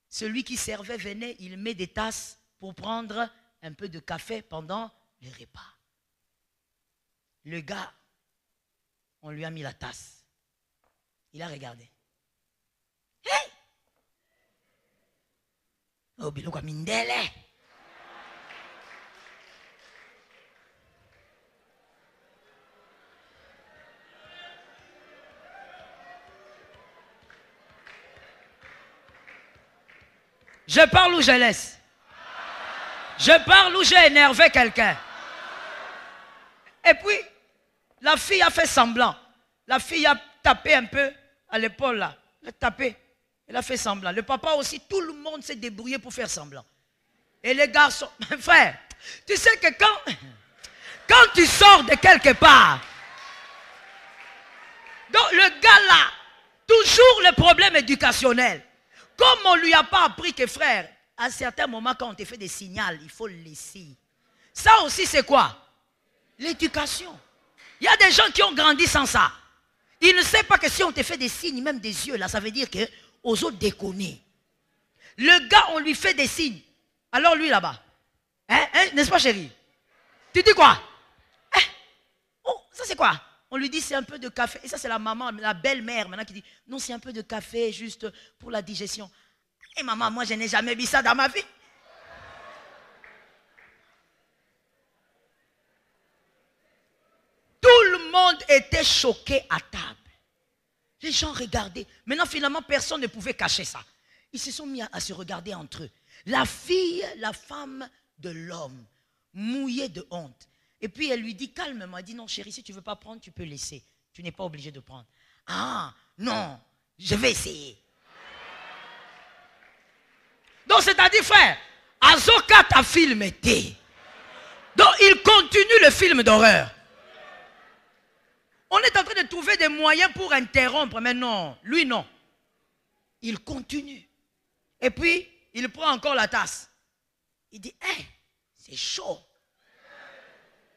celui qui servait venait, il met des tasses pour prendre un peu de café pendant le repas. Le gars, on lui a mis la tasse. Il a regardé. Hey! Oh, biloko mindele. Je parle ou je laisse? Je parle ou j'ai énervé quelqu'un? Et puis, la fille a fait semblant. La fille a tapé un peu à l'épaule là. Elle a tapé. Elle a fait semblant. Le papa aussi, tout le monde s'est débrouillé pour faire semblant. Et les garçons, frère, tu sais que quand tu sors de quelque part, donc le gars là, toujours le problème éducationnel. Comme on ne lui a pas appris que frère, à certains moments quand on te fait des signaux, il faut le laisser. Ça aussi c'est quoi? L'éducation. Il y a des gens qui ont grandi sans ça. Ils ne savent pas que si on te fait des signes, même des yeux, là, ça veut dire que aux autres déconner. Le gars, on lui fait des signes. Alors lui là-bas, n'est-ce pas chérie? Tu dis quoi? Oh, ça c'est quoi? On lui dit c'est un peu de café. Et ça c'est la maman, la belle-mère maintenant qui dit non, c'est un peu de café juste pour la digestion. Et maman, moi je n'ai jamais vu ça dans ma vie. Tout le monde était choqué à table. Les gens regardaient. Maintenant finalement personne ne pouvait cacher ça. Ils se sont mis à se regarder entre eux. La fille, la femme de l'homme, mouillée de honte. Et puis elle lui dit calmement, elle dit non chérie, si tu ne veux pas prendre, tu peux laisser. Tu n'es pas obligé de prendre. Ah non, je vais essayer. Donc c'est-à-dire frère, Azoka t'a filmé. Donc il continue le film d'horreur. On est en train de trouver des moyens pour interrompre, mais non, lui non. Il continue. Et puis, il prend encore la tasse. Il dit, hey, c'est chaud.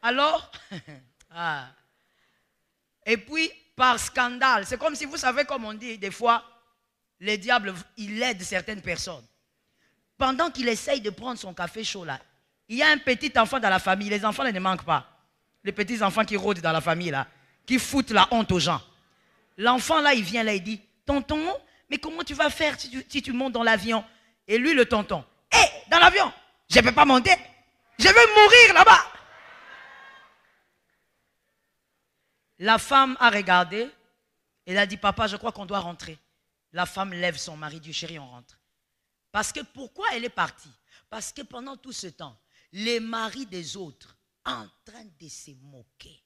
Alors, et puis, par scandale, c'est comme si vous savez, comme on dit, des fois, les diables, il aide certaines personnes. Pendant qu'il essaye de prendre son café chaud là, il y a un petit enfant dans la famille. Les enfants ne manquent pas. Les petits enfants qui rôdent dans la famille là, qui foutent la honte aux gens. L'enfant là, il vient là, il dit, tonton, mais comment tu vas faire si tu montes dans l'avion? Et lui, le tonton, hé, dans l'avion, je ne peux pas monter. Je vais mourir là-bas. La femme a regardé. Elle a dit, papa, je crois qu'on doit rentrer. La femme lève son mari, dit, chérie, on rentre. Parce que pourquoi elle est partie? Parce que pendant tout ce temps, les maris des autres, en train de se moquer.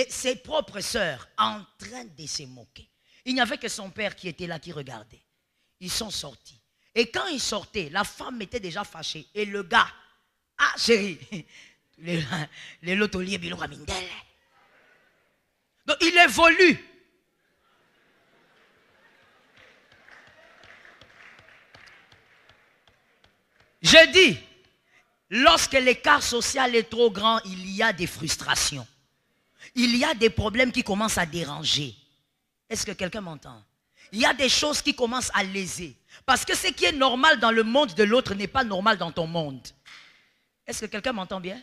Ses propres sœurs, en train de se moquer. Il n'y avait que son père qui était là, qui regardait. Ils sont sortis. Et quand ils sortaient, la femme était déjà fâchée. Et le gars, ah chérie, les lotoliers biloko mindele. Donc il évolue. Je dis, lorsque l'écart social est trop grand, il y a des frustrations. Il y a des problèmes qui commencent à déranger. Est-ce que quelqu'un m'entend? Il y a des choses qui commencent à léser. Parce que ce qui est normal dans le monde de l'autre n'est pas normal dans ton monde. Est-ce que quelqu'un m'entend bien?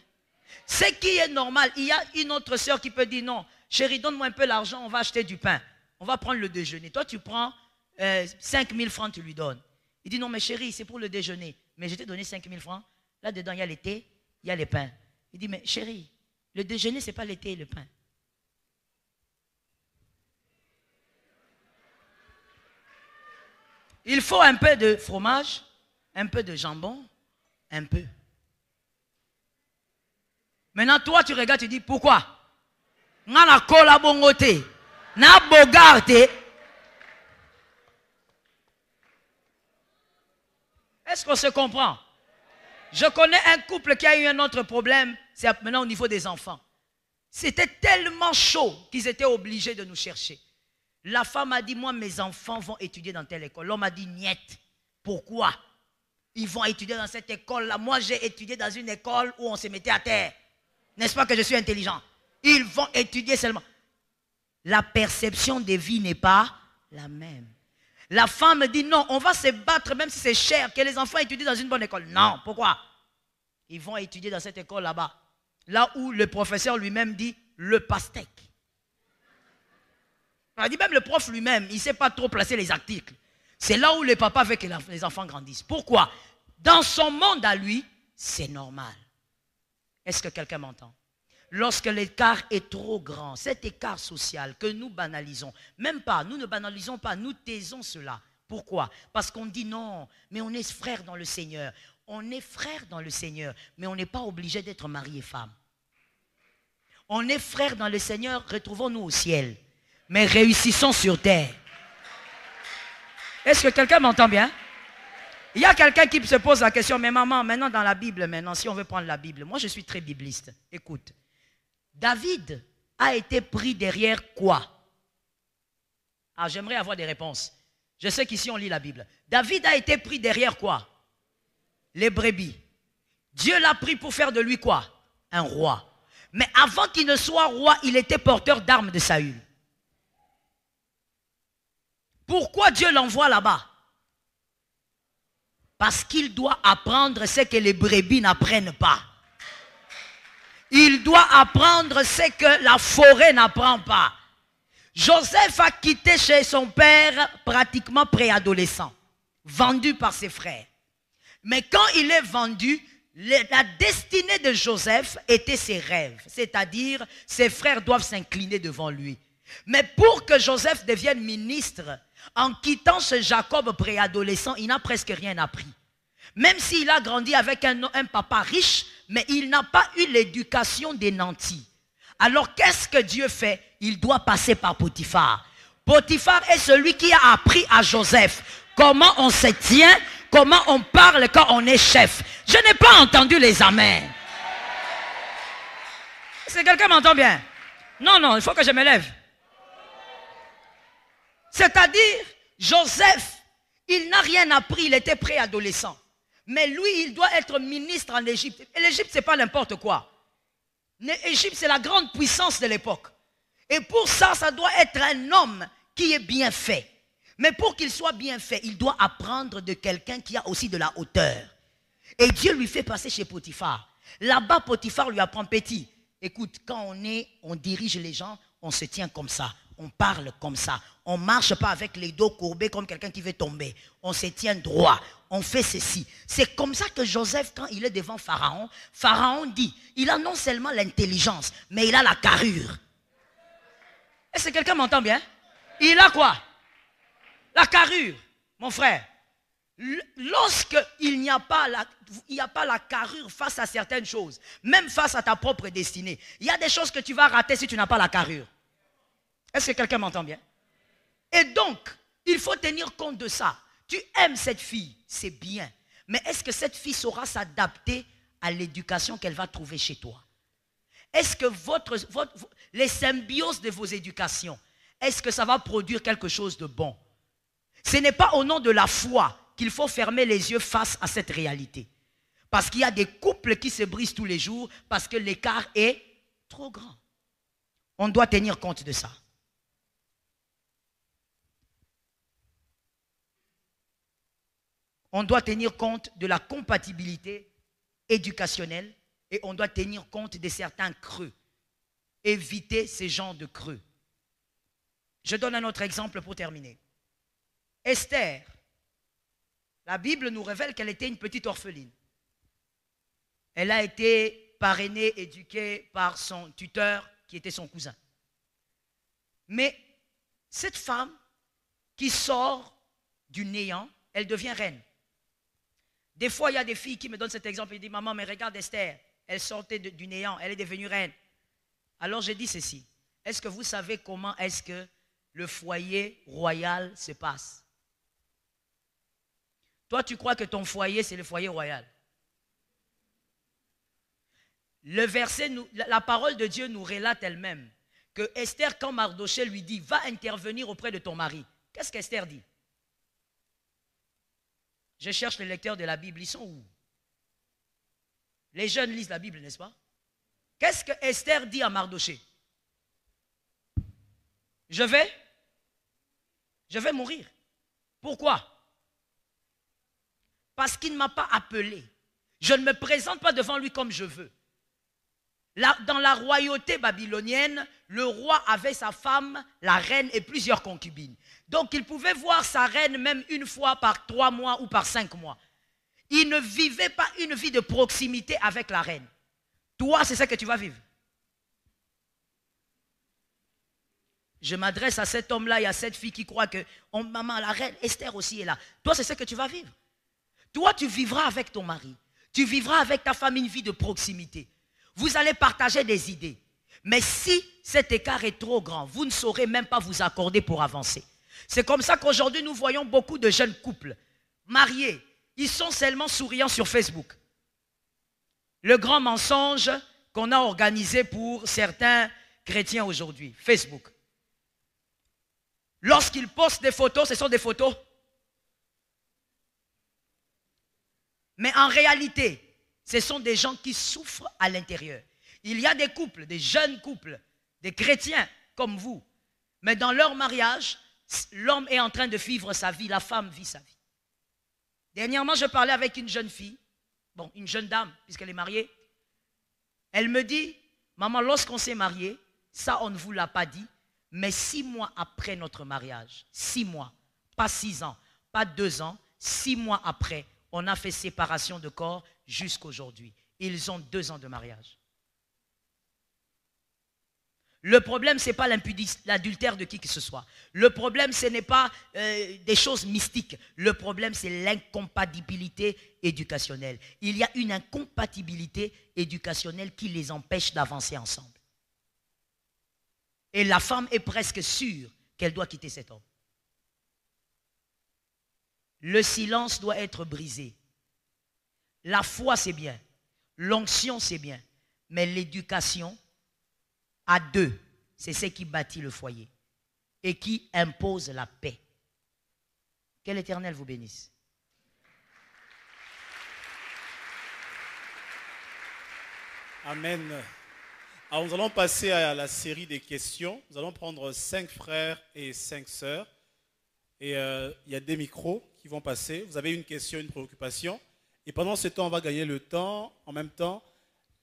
Ce qui est normal, il y a une autre sœur qui peut dire non, chérie, donne-moi un peu l'argent, on va acheter du pain. On va prendre le déjeuner. Toi, tu prends 5 000 francs, tu lui donnes. Il dit non, mais chérie, c'est pour le déjeuner. Mais je t'ai donné 5 000 francs. Là-dedans, il y a le thé, il y a les pains. Il dit, mais chérie, le déjeuner, ce n'est pas le thé et le pain. Il faut un peu de fromage, un peu de jambon, un peu. Maintenant, toi, tu regardes, tu dis, pourquoi? Ngana kola bongote, na bogarte. Est-ce qu'on se comprend? Je connais un couple qui a eu un autre problème, c'est maintenant au niveau des enfants. C'était tellement chaud qu'ils étaient obligés de nous chercher. La femme a dit, moi, mes enfants vont étudier dans telle école. L'homme a dit, niet. Pourquoi? Ils vont étudier dans cette école-là. Moi, j'ai étudié dans une école où on se mettait à terre. N'est-ce pas que je suis intelligent? Ils vont étudier seulement. La perception des vies n'est pas la même. La femme dit, non, on va se battre même si c'est cher, que les enfants étudient dans une bonne école. Non, pourquoi? Ils vont étudier dans cette école là-bas. Là où le professeur lui-même dit, le pastèque. On dit même le prof lui-même, il ne sait pas trop placer les articles. C'est là où le papa veut que les enfants grandissent. Pourquoi? Dans son monde à lui, c'est normal. Est-ce que quelqu'un m'entend? Lorsque l'écart est trop grand, cet écart social que nous banalisons, même pas, nous ne banalisons pas, nous taisons cela. Pourquoi? Parce qu'on dit non, mais on est frères dans le Seigneur. On est frères dans le Seigneur, mais on n'est pas obligé d'être mari et femme. On est frères dans le Seigneur, retrouvons-nous au ciel. Mais réussissons sur terre. Est-ce que quelqu'un m'entend bien? Il y a quelqu'un qui se pose la question, mais maman, maintenant dans la Bible, maintenant, si on veut prendre la Bible, moi je suis très bibliste. Écoute, David a été pris derrière quoi? Ah, j'aimerais avoir des réponses. Je sais qu'ici on lit la Bible. David a été pris derrière quoi? Les brebis. Dieu l'a pris pour faire de lui quoi? Un roi. Mais avant qu'il ne soit roi, il était porteur d'armes de Saül. Pourquoi Dieu l'envoie là-bas? Parce qu'il doit apprendre ce que les brebis n'apprennent pas. Il doit apprendre ce que la forêt n'apprend pas. Joseph a quitté chez son père pratiquement préadolescent, vendu par ses frères. Mais quand il est vendu, la destinée de Joseph était ses rêves. C'est-à-dire, ses frères doivent s'incliner devant lui. Mais pour que Joseph devienne ministre, en quittant ce Jacob préadolescent, il n'a presque rien appris. Même s'il a grandi avec un papa riche, mais il n'a pas eu l'éducation des nantis. Alors qu'est-ce que Dieu fait? Il doit passer par Potiphar. Potiphar est celui qui a appris à Joseph comment on se tient, comment on parle quand on est chef. Je n'ai pas entendu les amens. Est-ce que quelqu'un m'entend bien? Non, non, il faut que je me lève. C'est-à-dire, Joseph, il n'a rien appris, il était préadolescent. Mais lui, il doit être ministre en Égypte. Et l'Égypte, ce n'est pas n'importe quoi. L'Égypte, c'est la grande puissance de l'époque. Et pour ça, ça doit être un homme qui est bien fait. Mais pour qu'il soit bien fait, il doit apprendre de quelqu'un qui a aussi de la hauteur. Et Dieu lui fait passer chez Potiphar. Là-bas, Potiphar lui apprend petit. Écoute, quand on dirige les gens, on se tient comme ça. On parle comme ça. On ne marche pas avec les dos courbés comme quelqu'un qui veut tomber. On se tient droit. On fait ceci. C'est comme ça que Joseph, quand il est devant Pharaon, Pharaon dit, il a non seulement l'intelligence, mais il a la carrure. Est-ce que quelqu'un m'entend bien? Il a quoi? La carrure, mon frère. Lorsqu'il n'y a pas la carrure face à certaines choses, même face à ta propre destinée, il y a des choses que tu vas rater si tu n'as pas la carrure. Est-ce que quelqu'un m'entend bien? Et donc, il faut tenir compte de ça. Tu aimes cette fille, c'est bien. Mais est-ce que cette fille saura s'adapter à l'éducation qu'elle va trouver chez toi? Est-ce que les symbioses de vos éducations, est-ce que ça va produire quelque chose de bon? Ce n'est pas au nom de la foi qu'il faut fermer les yeux face à cette réalité. Parce qu'il y a des couples qui se brisent tous les jours parce que l'écart est trop grand. On doit tenir compte de ça. On doit tenir compte de la compatibilité éducationnelle et on doit tenir compte de certains creux. Éviter ces genres de creux. Je donne un autre exemple pour terminer. Esther, la Bible nous révèle qu'elle était une petite orpheline. Elle a été parrainée, éduquée par son tuteur qui était son cousin. Mais cette femme qui sort du néant, elle devient reine. Des fois, il y a des filles qui me donnent cet exemple et disent, maman, mais regarde Esther, elle sortait du néant, elle est devenue reine. Alors je dis ceci, est-ce que vous savez comment est-ce que le foyer royal se passe? Toi, tu crois que ton foyer, c'est le foyer royal. Le verset, la parole de Dieu nous relate elle-même que Esther, quand Mardochée lui dit, va intervenir auprès de ton mari. Qu'est-ce qu'Esther dit? Je cherche les lecteurs de la Bible, ils sont où? Les jeunes lisent la Bible, n'est-ce pas? Qu'est-ce que Esther dit à Mardochée? Je vais mourir. Pourquoi? Parce qu'il ne m'a pas appelé. Je ne me présente pas devant lui comme je veux. Dans la royauté babylonienne, le roi avait sa femme, la reine, et plusieurs concubines. Donc il pouvait voir sa reine même une fois par 3 mois ou par 5 mois. Il ne vivait pas une vie de proximité avec la reine. Toi, c'est ça que tu vas vivre. Je m'adresse à cet homme-là et à cette fille qui croit que maman, la reine, Esther aussi est là. Toi, c'est ça que tu vas vivre. Toi, tu vivras avec ton mari. Tu vivras avec ta famille une vie de proximité. Vous allez partager des idées. Mais si cet écart est trop grand, vous ne saurez même pas vous accorder pour avancer. C'est comme ça qu'aujourd'hui, nous voyons beaucoup de jeunes couples mariés. Ils sont seulement souriants sur Facebook. Le grand mensonge qu'on a organisé pour certains chrétiens aujourd'hui, Facebook. Lorsqu'ils postent des photos, ce sont des photos. Mais en réalité, ce sont des gens qui souffrent à l'intérieur. Il y a des couples, des jeunes couples, des chrétiens comme vous. Mais dans leur mariage, l'homme est en train de vivre sa vie, la femme vit sa vie. Dernièrement, je parlais avec une jeune fille, bon, une jeune dame, puisqu'elle est mariée. Elle me dit, maman, lorsqu'on s'est mariés, ça on ne vous l'a pas dit, mais 6 mois après notre mariage, 6 mois, pas 6 ans, pas 2 ans, 6 mois après, on a fait séparation de corps jusqu'aujourd'hui. Ils ont 2 ans de mariage. Le problème, ce n'est pas l'adultère de qui que ce soit. Le problème, ce n'est pas des choses mystiques. Le problème, c'est l'incompatibilité éducationnelle. Il y a une incompatibilité éducationnelle qui les empêche d'avancer ensemble. Et la femme est presque sûre qu'elle doit quitter cet homme. Le silence doit être brisé. La foi, c'est bien. L'onction, c'est bien. Mais l'éducation, à 2, c'est ce qui bâtit le foyer et qui impose la paix. Que l'Éternel vous bénisse. Amen. Alors nous allons passer à la série des questions. Nous allons prendre 5 frères et 5 sœurs. Et il y a des micros qui vont passer. Vous avez une question, une préoccupation. Et pendant ce temps, on va gagner le temps. En même temps,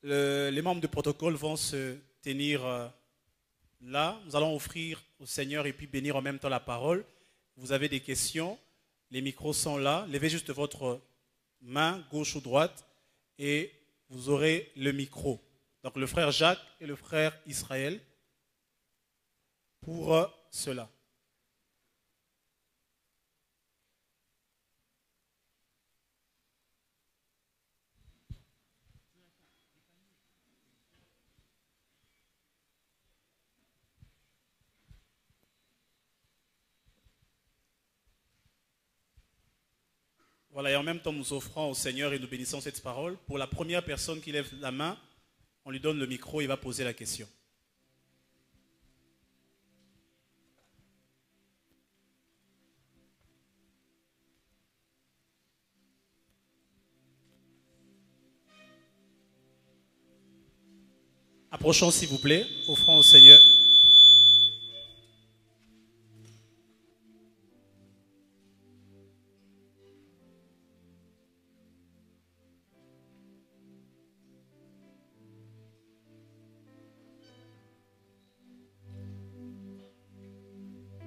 les membres du protocole vont se tenir là. Nous allons offrir au Seigneur et puis bénir en même temps la parole. Vous avez des questions. Les micros sont là. Levez juste votre main, gauche ou droite, et vous aurez le micro. Donc le frère Jacques et le frère Israël pour cela. Voilà, et en même temps, nous offrons au Seigneur et nous bénissons cette parole. Pour la première personne qui lève la main, on lui donne le micro et il va poser la question. Approchons s'il vous plaît, offrons au Seigneur.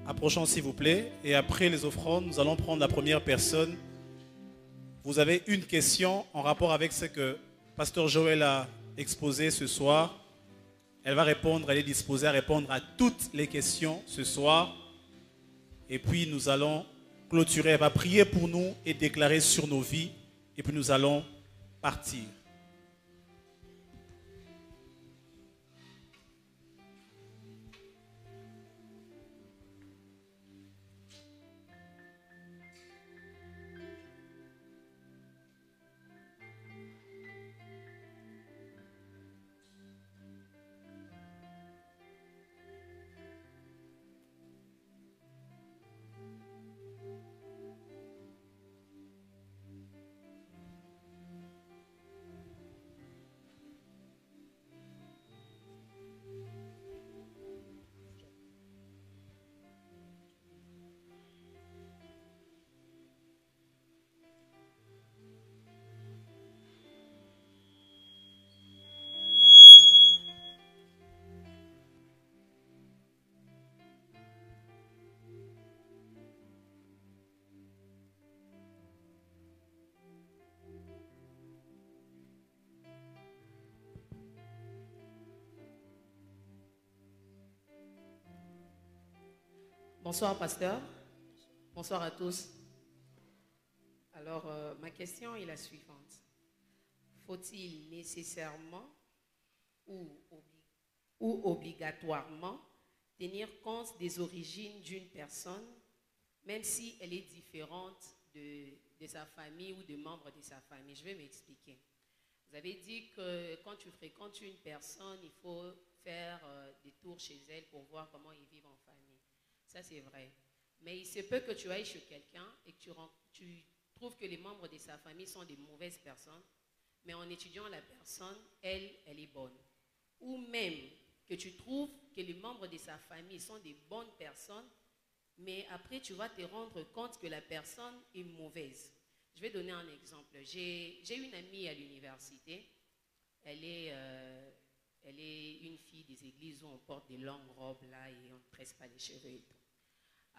Approchons s'il vous plaît. Et après les offrandes, nous allons prendre la première personne. Vous avez une question en rapport avec ce que Pasteur Joël a exposé ce soir. Elle va répondre, elle est disposée à répondre à toutes les questions ce soir. Et puis nous allons clôturer. Elle va prier pour nous et déclarer sur nos vies. Et puis nous allons partir. Bonsoir, pasteur. Bonsoir à tous. Alors, ma question est la suivante. Faut-il nécessairement ou obligatoirement tenir compte des origines d'une personne, même si elle est différente de sa famille ou de membres de sa famille? Je vais m'expliquer. Vous avez dit que quand tu fréquentes une personne, il faut faire des tours chez elle pour voir comment ils vivent en famille. Ça, c'est vrai. Mais il se peut que tu ailles chez quelqu'un et que tu trouves que les membres de sa famille sont des mauvaises personnes, mais en étudiant la personne, elle est bonne. Ou même que tu trouves que les membres de sa famille sont des bonnes personnes, mais après, tu vas te rendre compte que la personne est mauvaise. Je vais donner un exemple. J'ai une amie à l'université. Elle est une fille des églises où on porte des longues robes là et on ne tresse pas les cheveux et tout.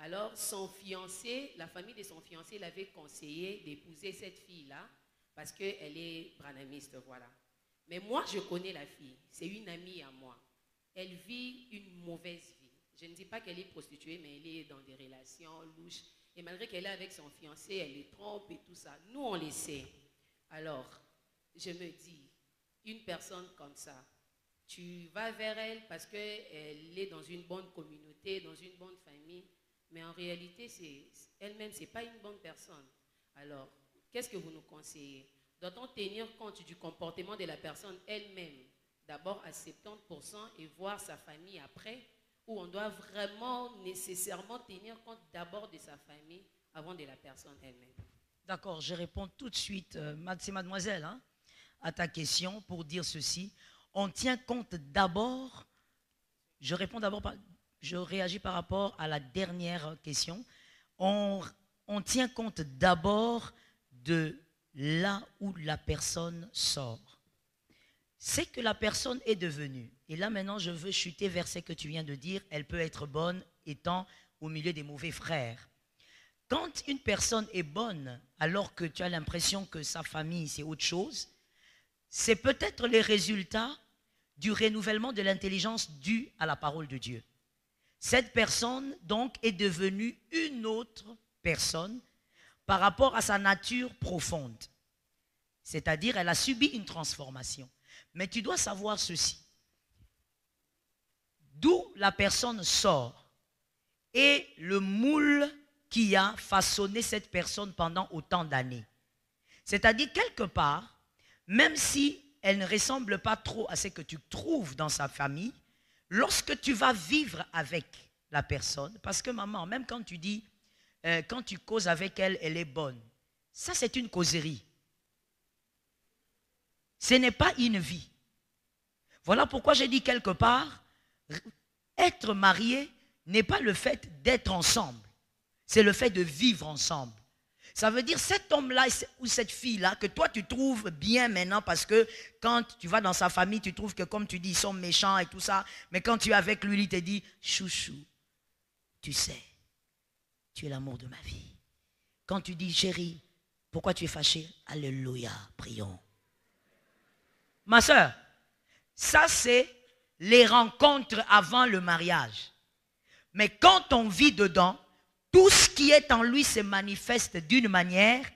Alors, son fiancé, la famille de son fiancé l'avait conseillé d'épouser cette fille-là parce qu'elle est branhamiste, voilà. Mais moi, je connais la fille. C'est une amie à moi. Elle vit une mauvaise vie. Je ne dis pas qu'elle est prostituée, mais elle est dans des relations louches. Et malgré qu'elle est avec son fiancé, elle les trompe et tout ça. Nous, on le sait. Alors, je me dis, une personne comme ça, tu vas vers elle parce qu'elle est dans une bonne communauté, dans une bonne famille, mais en réalité, elle-même, ce n'est pas une bonne personne. Alors, qu'est-ce que vous nous conseillez? Doit-on tenir compte du comportement de la personne elle-même, d'abord à 70% et voir sa famille après, ou on doit vraiment nécessairement tenir compte d'abord de sa famille avant de la personne elle-même? D'accord, je réponds tout de suite, c'est mademoiselle, hein, à ta question pour dire ceci. On tient compte d'abord, je réagis par rapport à la dernière question. On tient compte d'abord de là où la personne sort. C'est que la personne est devenue. Et là maintenant, je veux chuter vers ce que tu viens de dire. Elle peut être bonne étant au milieu des mauvais frères. Quand une personne est bonne, alors que tu as l'impression que sa famille, c'est autre chose, c'est peut-être les résultats du renouvellement de l'intelligence due à la parole de Dieu. Cette personne, donc, est devenue une autre personne par rapport à sa nature profonde. C'est-à-dire, elle a subi une transformation. Mais tu dois savoir ceci. D'où la personne sort et le moule qui a façonné cette personne pendant autant d'années. C'est-à-dire, quelque part, même si elle ne ressemble pas trop à ce que tu trouves dans sa famille, lorsque tu vas vivre avec la personne, parce que maman, même quand tu dis, quand tu causes avec elle, elle est bonne, ça c'est une causerie. Ce n'est pas une vie. Voilà pourquoi j'ai dit quelque part, être marié n'est pas le fait d'être ensemble. C'est le fait de vivre ensemble. Ça veut dire cet homme-là ou cette fille-là que toi tu trouves bien maintenant parce que quand tu vas dans sa famille, tu trouves que comme tu dis, ils sont méchants et tout ça. Mais quand tu es avec lui, il te dit, chouchou, tu sais, tu es l'amour de ma vie. Quand tu dis, chérie, pourquoi tu es fâché? Alléluia, prions. Ma soeur, ça c'est les rencontres avant le mariage. Mais quand on vit dedans, tout ce qui est en lui se manifeste d'une manière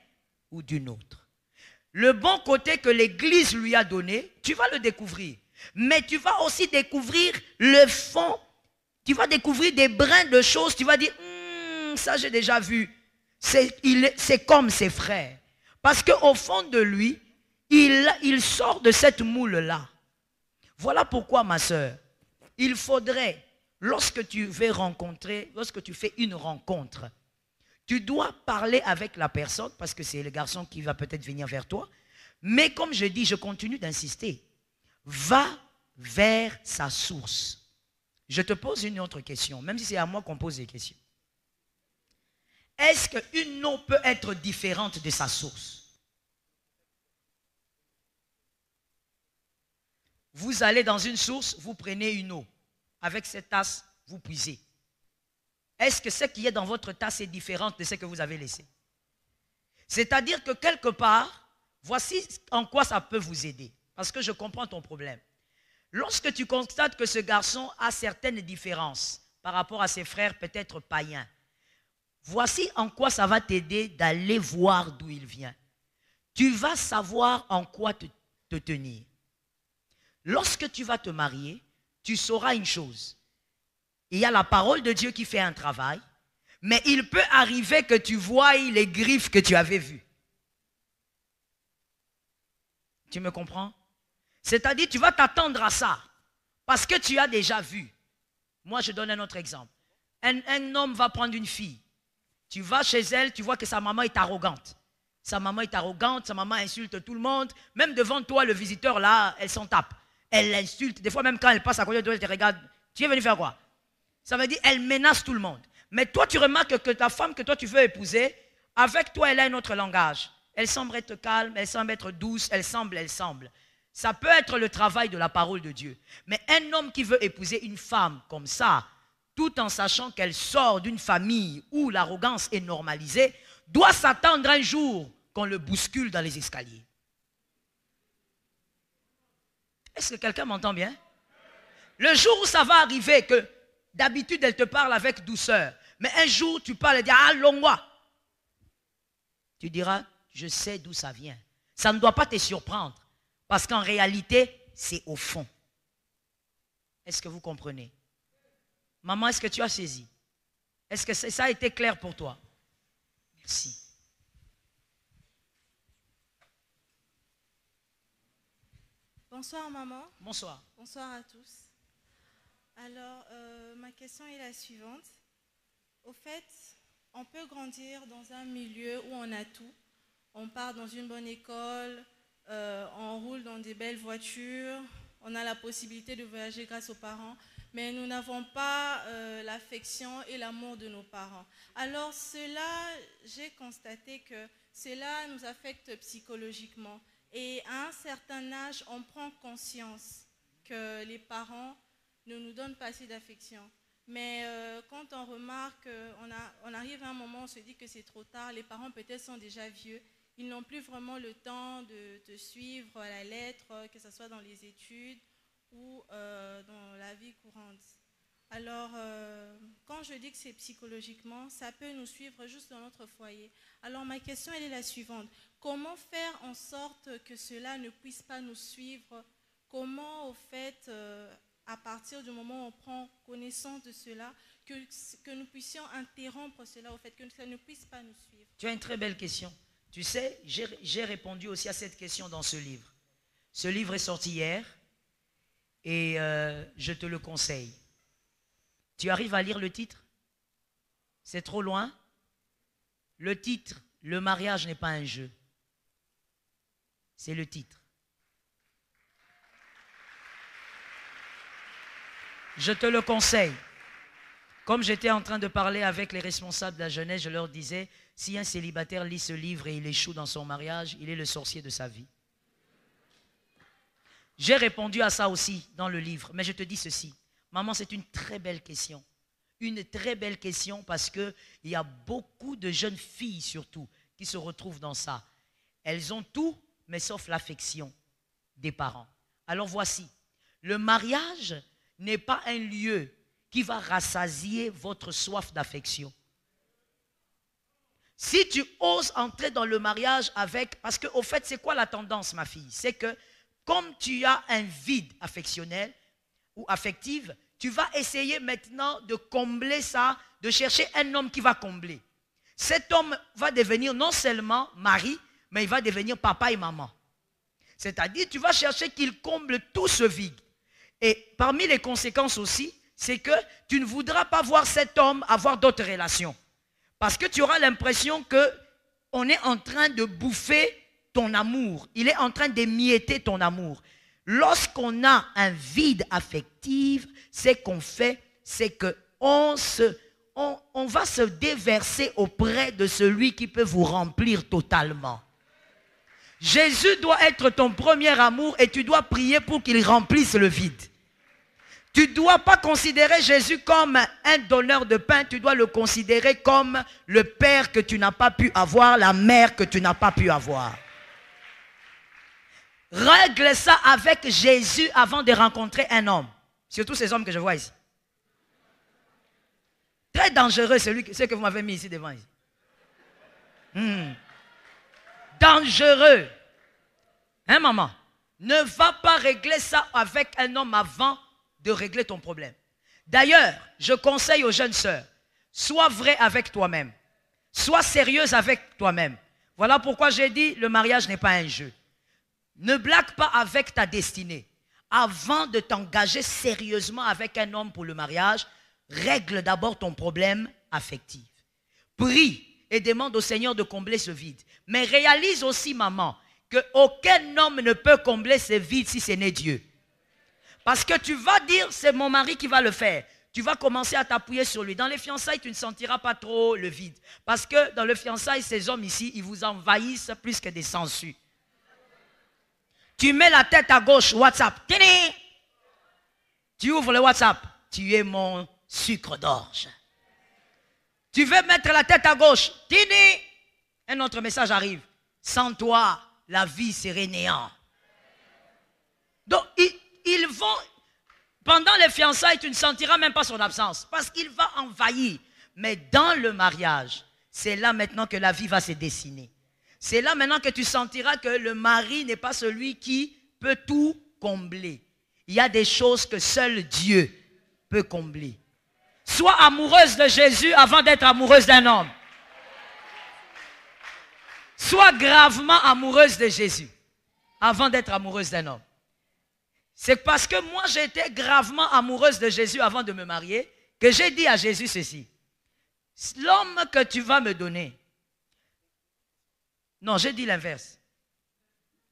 ou d'une autre. Le bon côté que l'Église lui a donné, tu vas le découvrir. Mais tu vas aussi découvrir le fond. Tu vas découvrir des brins de choses. Tu vas dire, ça j'ai déjà vu. C'est comme ses frères. Parce qu'au fond de lui, il sort de cette moule-là. Voilà pourquoi, ma soeur, il faudrait... Lorsque tu fais une rencontre, tu dois parler avec la personne, parce que c'est le garçon qui va peut-être venir vers toi. Mais comme je dis, je continue d'insister. Va vers sa source. Je te pose une autre question, même si c'est à moi qu'on pose des questions. Est-ce qu'une eau peut être différente de sa source? Vous allez dans une source, vous prenez une eau. Avec cette tasse, vous puisez. Est-ce que ce qui est dans votre tasse est différent de ce que vous avez laissé? C'est-à-dire que quelque part, voici en quoi ça peut vous aider. Parce que je comprends ton problème. Lorsque tu constates que ce garçon a certaines différences par rapport à ses frères peut-être païens, voici en quoi ça va t'aider d'aller voir d'où il vient. Tu vas savoir en quoi te tenir. Lorsque tu vas te marier, tu sauras une chose. Il y a la parole de Dieu qui fait un travail, mais il peut arriver que tu voies les griffes que tu avais vues. Tu me comprends? C'est-à-dire, tu vas t'attendre à ça, parce que tu as déjà vu. Moi, je donne un autre exemple. Un homme va prendre une fille. Tu vas chez elle, tu vois que sa maman est arrogante. Sa maman est arrogante, sa maman insulte tout le monde. Même devant toi, le visiteur, là, elle s'en tape. Elle l'insulte. Des fois, même quand elle passe à côté de toi, elle te regarde. Tu es venu faire quoi? Ça veut dire elle menace tout le monde. Mais toi, tu remarques que ta femme que toi, tu veux épouser, avec toi, elle a un autre langage. Elle semble être calme, elle semble être douce, elle semble. Ça peut être le travail de la parole de Dieu. Mais un homme qui veut épouser une femme comme ça, tout en sachant qu'elle sort d'une famille où l'arrogance est normalisée, doit s'attendre un jour qu'on le bouscule dans les escaliers. Est-ce que quelqu'un m'entend bien? Le jour où ça va arriver que d'habitude elle te parle avec douceur, mais un jour tu parles et dis allons-moi. Tu diras, je sais d'où ça vient. Ça ne doit pas te surprendre, parce qu'en réalité, c'est au fond. Est-ce que vous comprenez? Maman, est-ce que tu as saisi? Est-ce que ça a été clair pour toi? Merci. Bonsoir maman. Bonsoir. Bonsoir à tous. Alors, ma question est la suivante. Au fait, on peut grandir dans un milieu où on a tout. On part dans une bonne école, on roule dans des belles voitures, on a la possibilité de voyager grâce aux parents, mais nous n'avons pas l'affection et l'amour de nos parents. Alors cela, j'ai constaté que cela nous affecte psychologiquement. Et à un certain âge, on prend conscience que les parents ne nous donnent pas assez d'affection. Mais quand on remarque, on arrive à un moment où on se dit que c'est trop tard, les parents peut-être sont déjà vieux, ils n'ont plus vraiment le temps de te suivre à la lettre, que ce soit dans les études ou dans la vie courante. Alors, quand je dis que c'est psychologiquement, ça peut nous suivre juste dans notre foyer. Alors, ma question, elle est la suivante. Comment faire en sorte que cela ne puisse pas nous suivre? Comment, au fait, à partir du moment où on prend connaissance de cela, que nous puissions interrompre cela, au fait, que ça ne puisse pas nous suivre? Tu as une très belle question. Tu sais, j'ai répondu aussi à cette question dans ce livre. Ce livre est sorti hier et je te le conseille. Tu arrives à lire le titre? C'est trop loin? Le titre, le mariage n'est pas un jeu. C'est le titre. Je te le conseille. Comme j'étais en train de parler avec les responsables de la jeunesse, je leur disais, si un célibataire lit ce livre et il échoue dans son mariage, il est le sorcier de sa vie. J'ai répondu à ça aussi dans le livre, mais je te dis ceci. Maman, c'est une très belle question. Une très belle question parce qu'il y a beaucoup de jeunes filles surtout qui se retrouvent dans ça. Elles ont tout, mais sauf l'affection des parents. Alors voici, le mariage n'est pas un lieu qui va rassasier votre soif d'affection. Si tu oses entrer dans le mariage avec... Parce qu'au fait, c'est quoi la tendance, ma fille? C'est que comme tu as un vide affectionnel ou affectif, tu vas essayer maintenant de combler ça, de chercher un homme qui va combler. Cet homme va devenir non seulement mari, mais il va devenir papa et maman. C'est-à-dire, tu vas chercher qu'il comble tout ce vide. Et parmi les conséquences aussi, c'est que tu ne voudras pas voir cet homme avoir d'autres relations. Parce que tu auras l'impression qu'on est en train de bouffer ton amour. Il est en train d'émietter ton amour. Lorsqu'on a un vide affectif, c'est qu'on fait, c'est qu'on va se déverser auprès de celui qui peut vous remplir totalement. Jésus doit être ton premier amour et tu dois prier pour qu'il remplisse le vide. Tu ne dois pas considérer Jésus comme un donneur de pain, tu dois le considérer comme le père que tu n'as pas pu avoir, la mère que tu n'as pas pu avoir. Règle ça avec Jésus avant de rencontrer un homme. Surtout ces hommes que je vois ici. Très dangereux ceux que vous m'avez mis ici devant. Dangereux. Hein, maman? Ne va pas régler ça avec un homme avant de régler ton problème. D'ailleurs, je conseille aux jeunes sœurs, sois vrai avec toi-même. Sois sérieuse avec toi-même. Voilà pourquoi j'ai dit, le mariage n'est pas un jeu. Ne blague pas avec ta destinée. Avant de t'engager sérieusement avec un homme pour le mariage, règle d'abord ton problème affectif. Prie et demande au Seigneur de combler ce vide. Mais réalise aussi, maman, qu'aucun homme ne peut combler ce vide si ce n'est Dieu. Parce que tu vas dire, c'est mon mari qui va le faire. Tu vas commencer à t'appuyer sur lui. Dans les fiançailles, tu ne sentiras pas trop le vide. Parce que dans les fiançailles, ces hommes ici, ils vous envahissent plus que des sangsues. Tu mets la tête à gauche, WhatsApp. Tu ouvres le WhatsApp. Tu es mon sucre d'orge. Tu veux mettre la tête à gauche. Un autre message arrive. Sans toi, la vie serait néant. Donc, ils vont, pendant les fiançailles, tu ne sentiras même pas son absence. Parce qu'il va envahir. Mais dans le mariage, c'est là maintenant que la vie va se dessiner. C'est là maintenant que tu sentiras que le mari n'est pas celui qui peut tout combler. Il y a des choses que seul Dieu peut combler. Sois amoureuse de Jésus avant d'être amoureuse d'un homme. Sois gravement amoureuse de Jésus avant d'être amoureuse d'un homme. C'est parce que moi j'étais gravement amoureuse de Jésus avant de me marier que j'ai dit à Jésus ceci. L'homme que tu vas me donner. Non, j'ai dit l'inverse.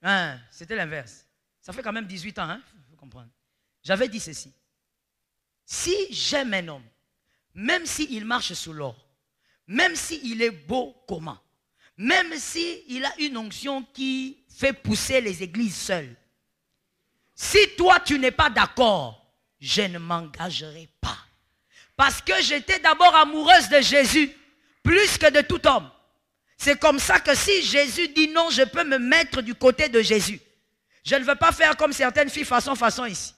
Hein, c'était l'inverse. Ça fait quand même 18 ans, hein, il faut comprendre. J'avais dit ceci. Si j'aime un homme, même s'il marche sous l'or, même s'il est beau comment, même s'il a une onction qui fait pousser les églises seules, si toi tu n'es pas d'accord, je ne m'engagerai pas. Parce que j'étais d'abord amoureuse de Jésus, plus que de tout homme. C'est comme ça que si Jésus dit non, je peux me mettre du côté de Jésus. Je ne veux pas faire comme certaines filles façon ici.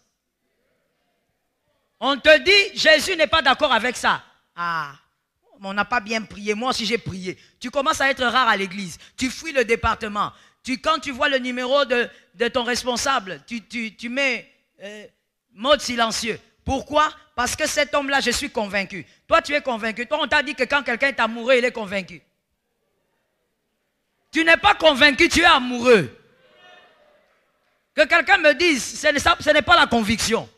On te dit, Jésus n'est pas d'accord avec ça. Ah, on n'a pas bien prié. Moi aussi j'ai prié. Tu commences à être rare à l'église. Tu fuis le département. Quand tu vois le numéro de ton responsable, tu mets mode silencieux. Pourquoi? Parce que cet homme-là, je suis convaincu. Toi, tu es convaincu. Toi, on t'a dit que quand quelqu'un est amoureux, il est convaincu. Tu n'es pas convaincu, tu es amoureux. Que quelqu'un me dise, ce n'est pas la conviction.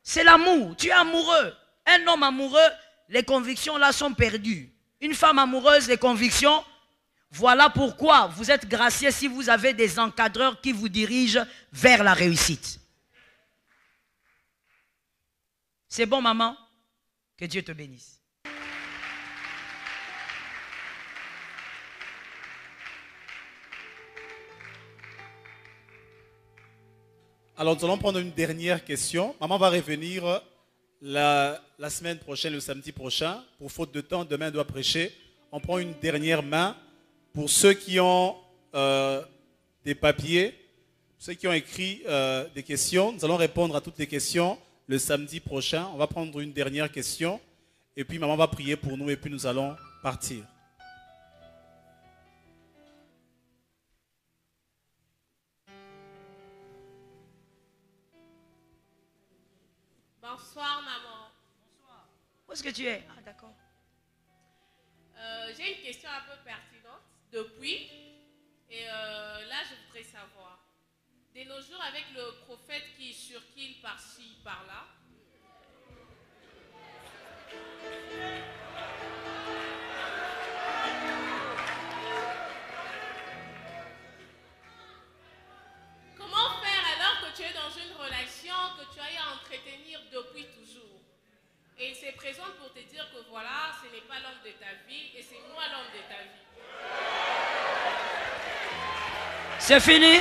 C'est l'amour. Tu es amoureux. Un homme amoureux, les convictions là sont perdues. Une femme amoureuse, les convictions. Voilà pourquoi vous êtes graciés si vous avez des encadreurs qui vous dirigent vers la réussite. C'est bon, maman? Que Dieu te bénisse. Alors, nous allons prendre une dernière question. Maman va revenir la semaine prochaine, le samedi prochain. Pour faute de temps, demain, elle doit prêcher. On prend une dernière main. Pour ceux qui ont des papiers, ceux qui ont écrit des questions, nous allons répondre à toutes les questions le samedi prochain. On va prendre une dernière question. Et puis, maman va prier pour nous et puis nous allons partir. Bonsoir, maman. Bonsoir. Où est-ce que tu es? Ah, d'accord. J'ai une question un peu pertinente depuis. Et là, je voudrais savoir. De nos jours, avec le prophète qui circule par-ci, par-là, comment faire alors que tu es dans une relation que tu as à entretenir depuis toujours? Et il se présente pour te dire que voilà, ce n'est pas l'homme de ta vie et c'est moi l'homme de ta vie. C'est fini?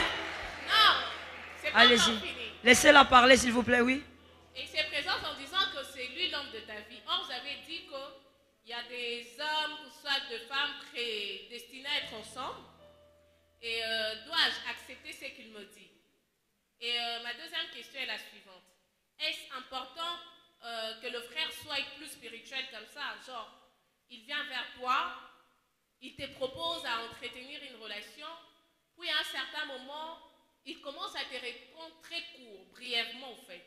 Non, c'est pas Allez-y. encore fini. Laissez-la parler, s'il vous plaît, oui. Et il se présente en disant que c'est lui l'homme de ta vie. Or, vous avez dit qu'il y a des hommes ou soit de femmes prédestinés à être ensemble. Et dois-je accepter ce qu'il me dit? Et ma deuxième question est la suivante. Est-ce important que le frère soit plus spirituel comme ça? Genre, il vient vers toi, il te propose à entretenir une relation, puis à un certain moment, il commence à te répondre très court, brièvement en fait.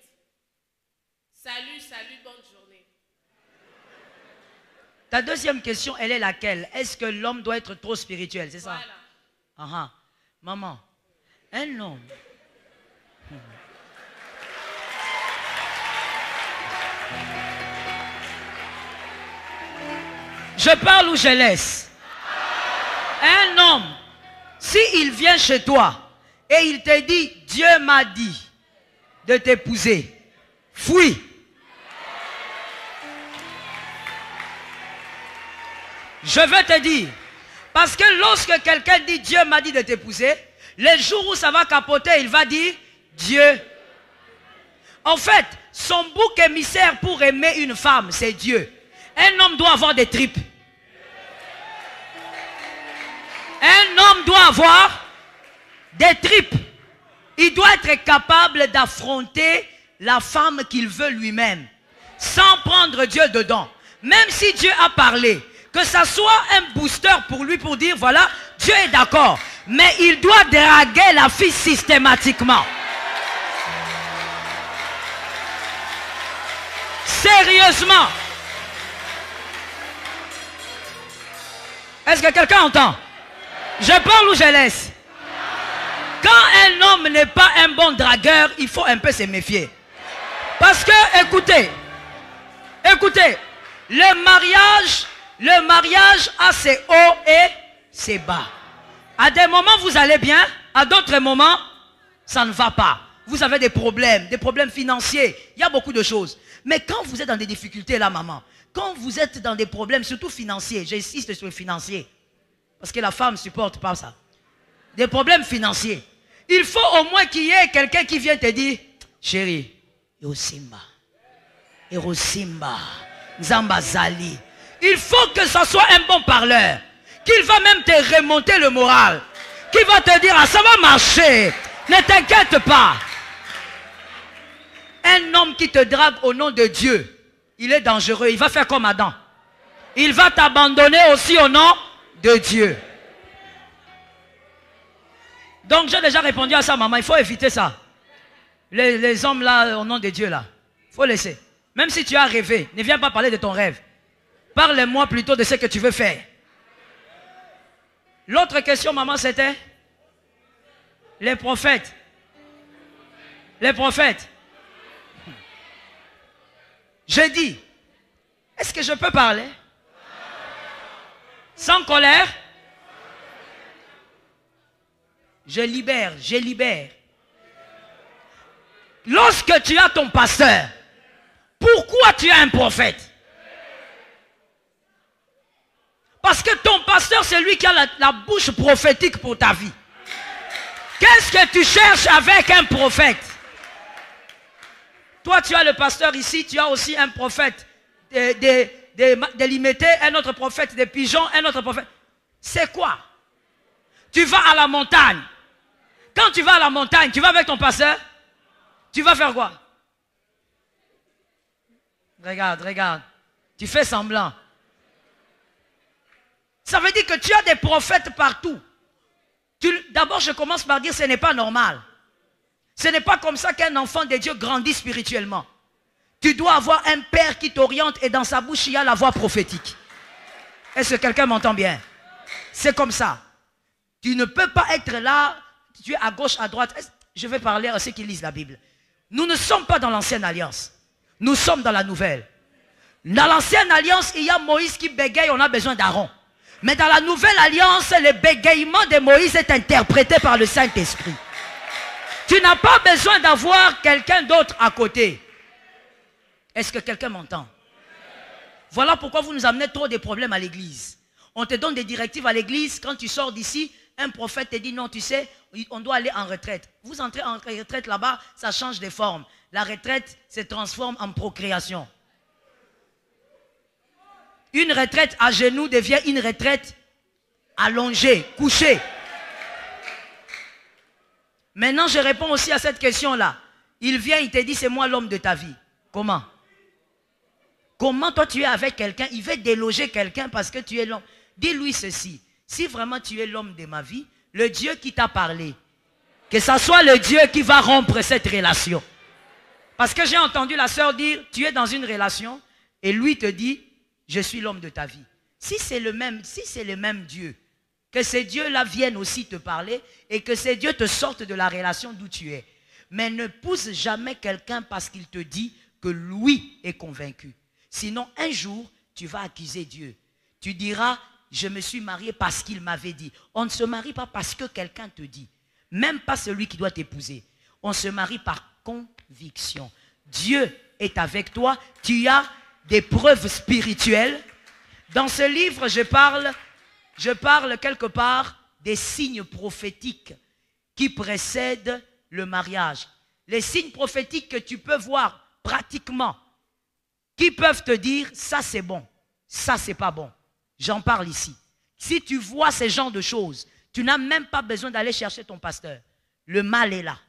Salut, salut, bonne journée. Ta deuxième question, elle est laquelle? Est-ce que l'homme doit être trop spirituel? C'est ça? Voilà. Ah, maman, un homme. Je parle ou je laisse? Un homme, s'il vient chez toi et il te dit, Dieu m'a dit de t'épouser, fuis. Je veux te dire, parce que lorsque quelqu'un dit Dieu m'a dit de t'épouser, les jours où ça va capoter, il va dire Dieu. En fait, son bouc émissaire pour aimer une femme, c'est Dieu. Un homme doit avoir des tripes. Un homme doit avoir des tripes. Il doit être capable d'affronter la femme qu'il veut lui-même, sans prendre Dieu dedans. Même si Dieu a parlé, que ça soit un booster pour lui pour dire, voilà, Dieu est d'accord. Mais il doit draguer la fille systématiquement. Sérieusement. Est-ce que quelqu'un entend? Je parle ou je laisse? Quand un homme n'est pas un bon dragueur, il faut un peu se méfier. Parce que, écoutez, le mariage a ses hauts et ses bas. À des moments, vous allez bien, à d'autres moments, ça ne va pas. Vous avez des problèmes financiers, il y a beaucoup de choses. Mais quand vous êtes dans des difficultés là, maman, quand vous êtes dans des problèmes, surtout financiers, j'insiste sur le financier, parce que la femme ne supporte pas ça. Des problèmes financiers. Il faut au moins qu'il y ait quelqu'un qui vienne te dire, chérie, Yosimba, Nzamba Zali. Il faut que ce soit un bon parleur, qu'il va même te remonter le moral, qui va te dire, ah, ça va marcher, ne t'inquiète pas. Un homme qui te drague au nom de Dieu, il est dangereux, il va faire comme Adam. Il va t'abandonner aussi au nom de Dieu. Donc j'ai déjà répondu à ça, maman, il faut éviter ça. Les hommes là, au nom de Dieu là, il faut laisser. Même si tu as rêvé, ne viens pas parler de ton rêve. Parle-moi plutôt de ce que tu veux faire. L'autre question, maman, c'était les prophètes. Les prophètes. Je dis, est-ce que je peux parler? Sans colère? Je libère. Lorsque tu as ton pasteur, Pourquoi tu es un prophète? Parce que ton pasteur, c'est lui qui a la bouche prophétique pour ta vie. Qu'est-ce que tu cherches avec un prophète? Toi, tu as le pasteur ici, tu as aussi un prophète des limités, un autre prophète des pigeons, un autre prophète. C'est quoi? Tu vas à la montagne. Quand tu vas à la montagne, tu vas avec ton pasteur? Tu vas faire quoi? Regarde, regarde. Tu fais semblant. Ça veut dire que tu as des prophètes partout. D'abord, je commence par dire que ce n'est pas normal. Ce n'est pas comme ça qu'un enfant de Dieu grandit spirituellement. Tu dois avoir un père qui t'oriente et dans sa bouche, il y a la voix prophétique. Est-ce que quelqu'un m'entend bien? C'est comme ça. Tu ne peux pas être là, tu es à gauche, à droite. Je vais parler à ceux qui lisent la Bible. Nous ne sommes pas dans l'ancienne alliance. Nous sommes dans la nouvelle. Dans l'ancienne alliance, il y a Moïse qui bégaye, on a besoin d'Aaron. Mais dans la nouvelle alliance, le bégayement de Moïse est interprété par le Saint-Esprit. Tu n'as pas besoin d'avoir quelqu'un d'autre à côté. Est-ce que quelqu'un m'entend? Voilà pourquoi vous nous amenez trop de problèmes à l'église. On te donne des directives à l'église. Quand tu sors d'ici, un prophète te dit non, tu sais, on doit aller en retraite. Vous entrez en retraite là-bas, ça change de forme. La retraite se transforme en procréation. Une retraite à genoux devient une retraite allongée, couchée. Maintenant, je réponds aussi à cette question-là. Il vient, il te dit, c'est moi l'homme de ta vie. Comment? Comment toi tu es avec quelqu'un? Il veut déloger quelqu'un parce que tu es l'homme. Dis-lui ceci. Si vraiment tu es l'homme de ma vie, le Dieu qui t'a parlé, que ce soit le Dieu qui va rompre cette relation. Parce que j'ai entendu la sœur dire, tu es dans une relation et lui te dit, je suis l'homme de ta vie. Si c'est le même Dieu, que ces dieux-là viennent aussi te parler et que ces dieux te sortent de la relation d'où tu es. Mais ne pousse jamais quelqu'un parce qu'il te dit que lui est convaincu. Sinon, un jour, tu vas accuser Dieu. Tu diras, je me suis marié parce qu'il m'avait dit. On ne se marie pas parce que quelqu'un te dit. Même pas celui qui doit t'épouser. On se marie par conviction. Dieu est avec toi. Tu as des preuves spirituelles. Dans ce livre, je parle quelque part des signes prophétiques qui précèdent le mariage. Les signes prophétiques que tu peux voir pratiquement, qui peuvent te dire, ça c'est bon, ça c'est pas bon. J'en parle ici. Si tu vois ce genre de choses, tu n'as même pas besoin d'aller chercher ton pasteur. Le mal est là.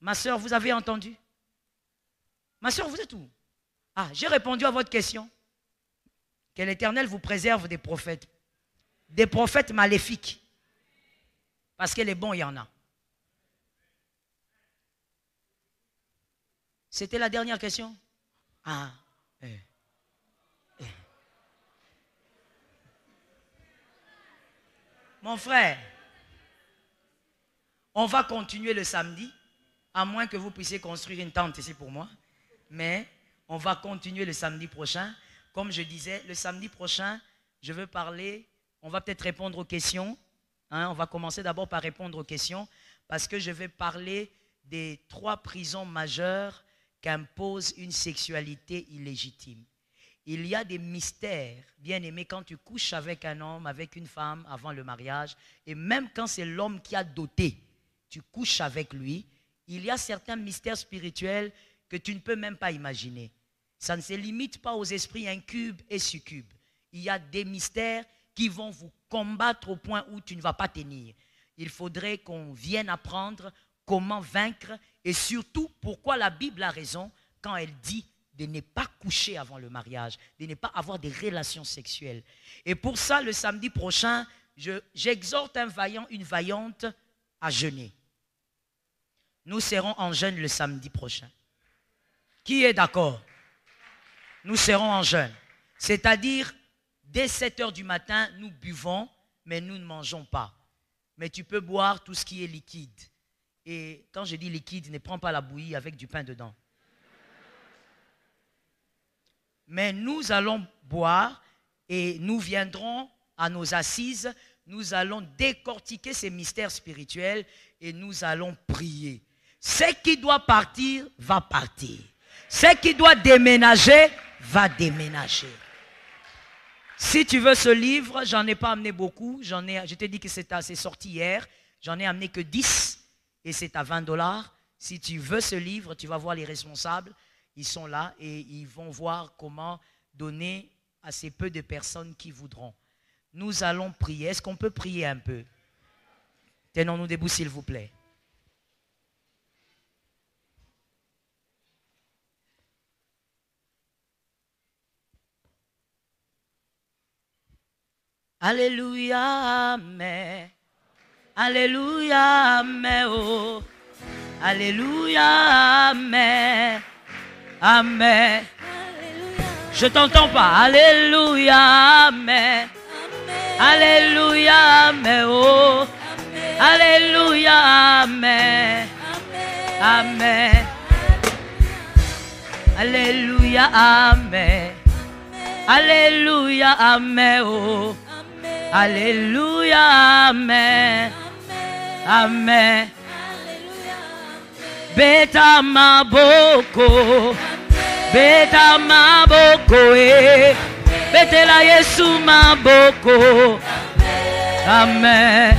Ma soeur, vous avez entendu? Ma soeur, vous êtes où? Ah, j'ai répondu à votre question. Que l'Éternel vous préserve des prophètes. Des prophètes maléfiques. Parce que les bons, il y en a. C'était la dernière question? Ah. Mon frère, on va continuer le samedi, à moins que vous puissiez construire une tente ici pour moi. Mais on va continuer le samedi prochain. Comme je disais, le samedi prochain, je veux parler, on va peut-être répondre aux questions. Hein, on va commencer d'abord par répondre aux questions, parce que je vais parler des 3 prisons majeures qu'impose une sexualité illégitime. Il y a des mystères, bien aimés, quand tu couches avec un homme, avec une femme avant le mariage, et même quand c'est l'homme qui a doté, tu couches avec lui, il y a certains mystères spirituels que tu ne peux même pas imaginer. Ça ne se limite pas aux esprits incubes et succubes. Il y a des mystères qui vont vous combattre au point où tu ne vas pas tenir. Il faudrait qu'on vienne apprendre comment vaincre et surtout pourquoi la Bible a raison quand elle dit de ne pas coucher avant le mariage, de ne pas avoir des relations sexuelles. Et pour ça, le samedi prochain, j'exhorte un vaillant, une vaillante à jeûner. Nous serons en jeûne le samedi prochain. Qui est d'accord? Nous serons en jeûne. C'est-à-dire, dès 7 heures du matin, nous buvons, mais nous ne mangeons pas. Mais tu peux boire tout ce qui est liquide. Et quand je dis liquide, ne prends pas la bouillie avec du pain dedans. Mais nous allons boire et nous viendrons à nos assises. Nous allons décortiquer ces mystères spirituels et nous allons prier. Ce qui doit partir, va partir. Ce qui doit déménager, va déménager. Si tu veux ce livre, j'en ai pas amené beaucoup. Je t'ai dit que c'est sorti hier. J'en ai amené que 10 et c'est à 20 $. Si tu veux ce livre, tu vas voir les responsables. Ils sont là et ils vont voir comment donner à ces peu de personnes qui voudront. Nous allons prier. Est-ce qu'on peut prier un peu? Tenons-nous debout, s'il vous plaît. Alléluia, Amen. Alléluia, Amen. Oh. Alléluia, Amen. Amen. Je t'entends pas. Alléluia, Amen. Alléluia, Amen. Oh. Alléluia, Amen. Amen. Alléluia, Amen. Alléluia, Amen. Oh. Alléluia, Amen. Amen. Beta maboko. Beta maboko. Betela Yesu maboko. Amen.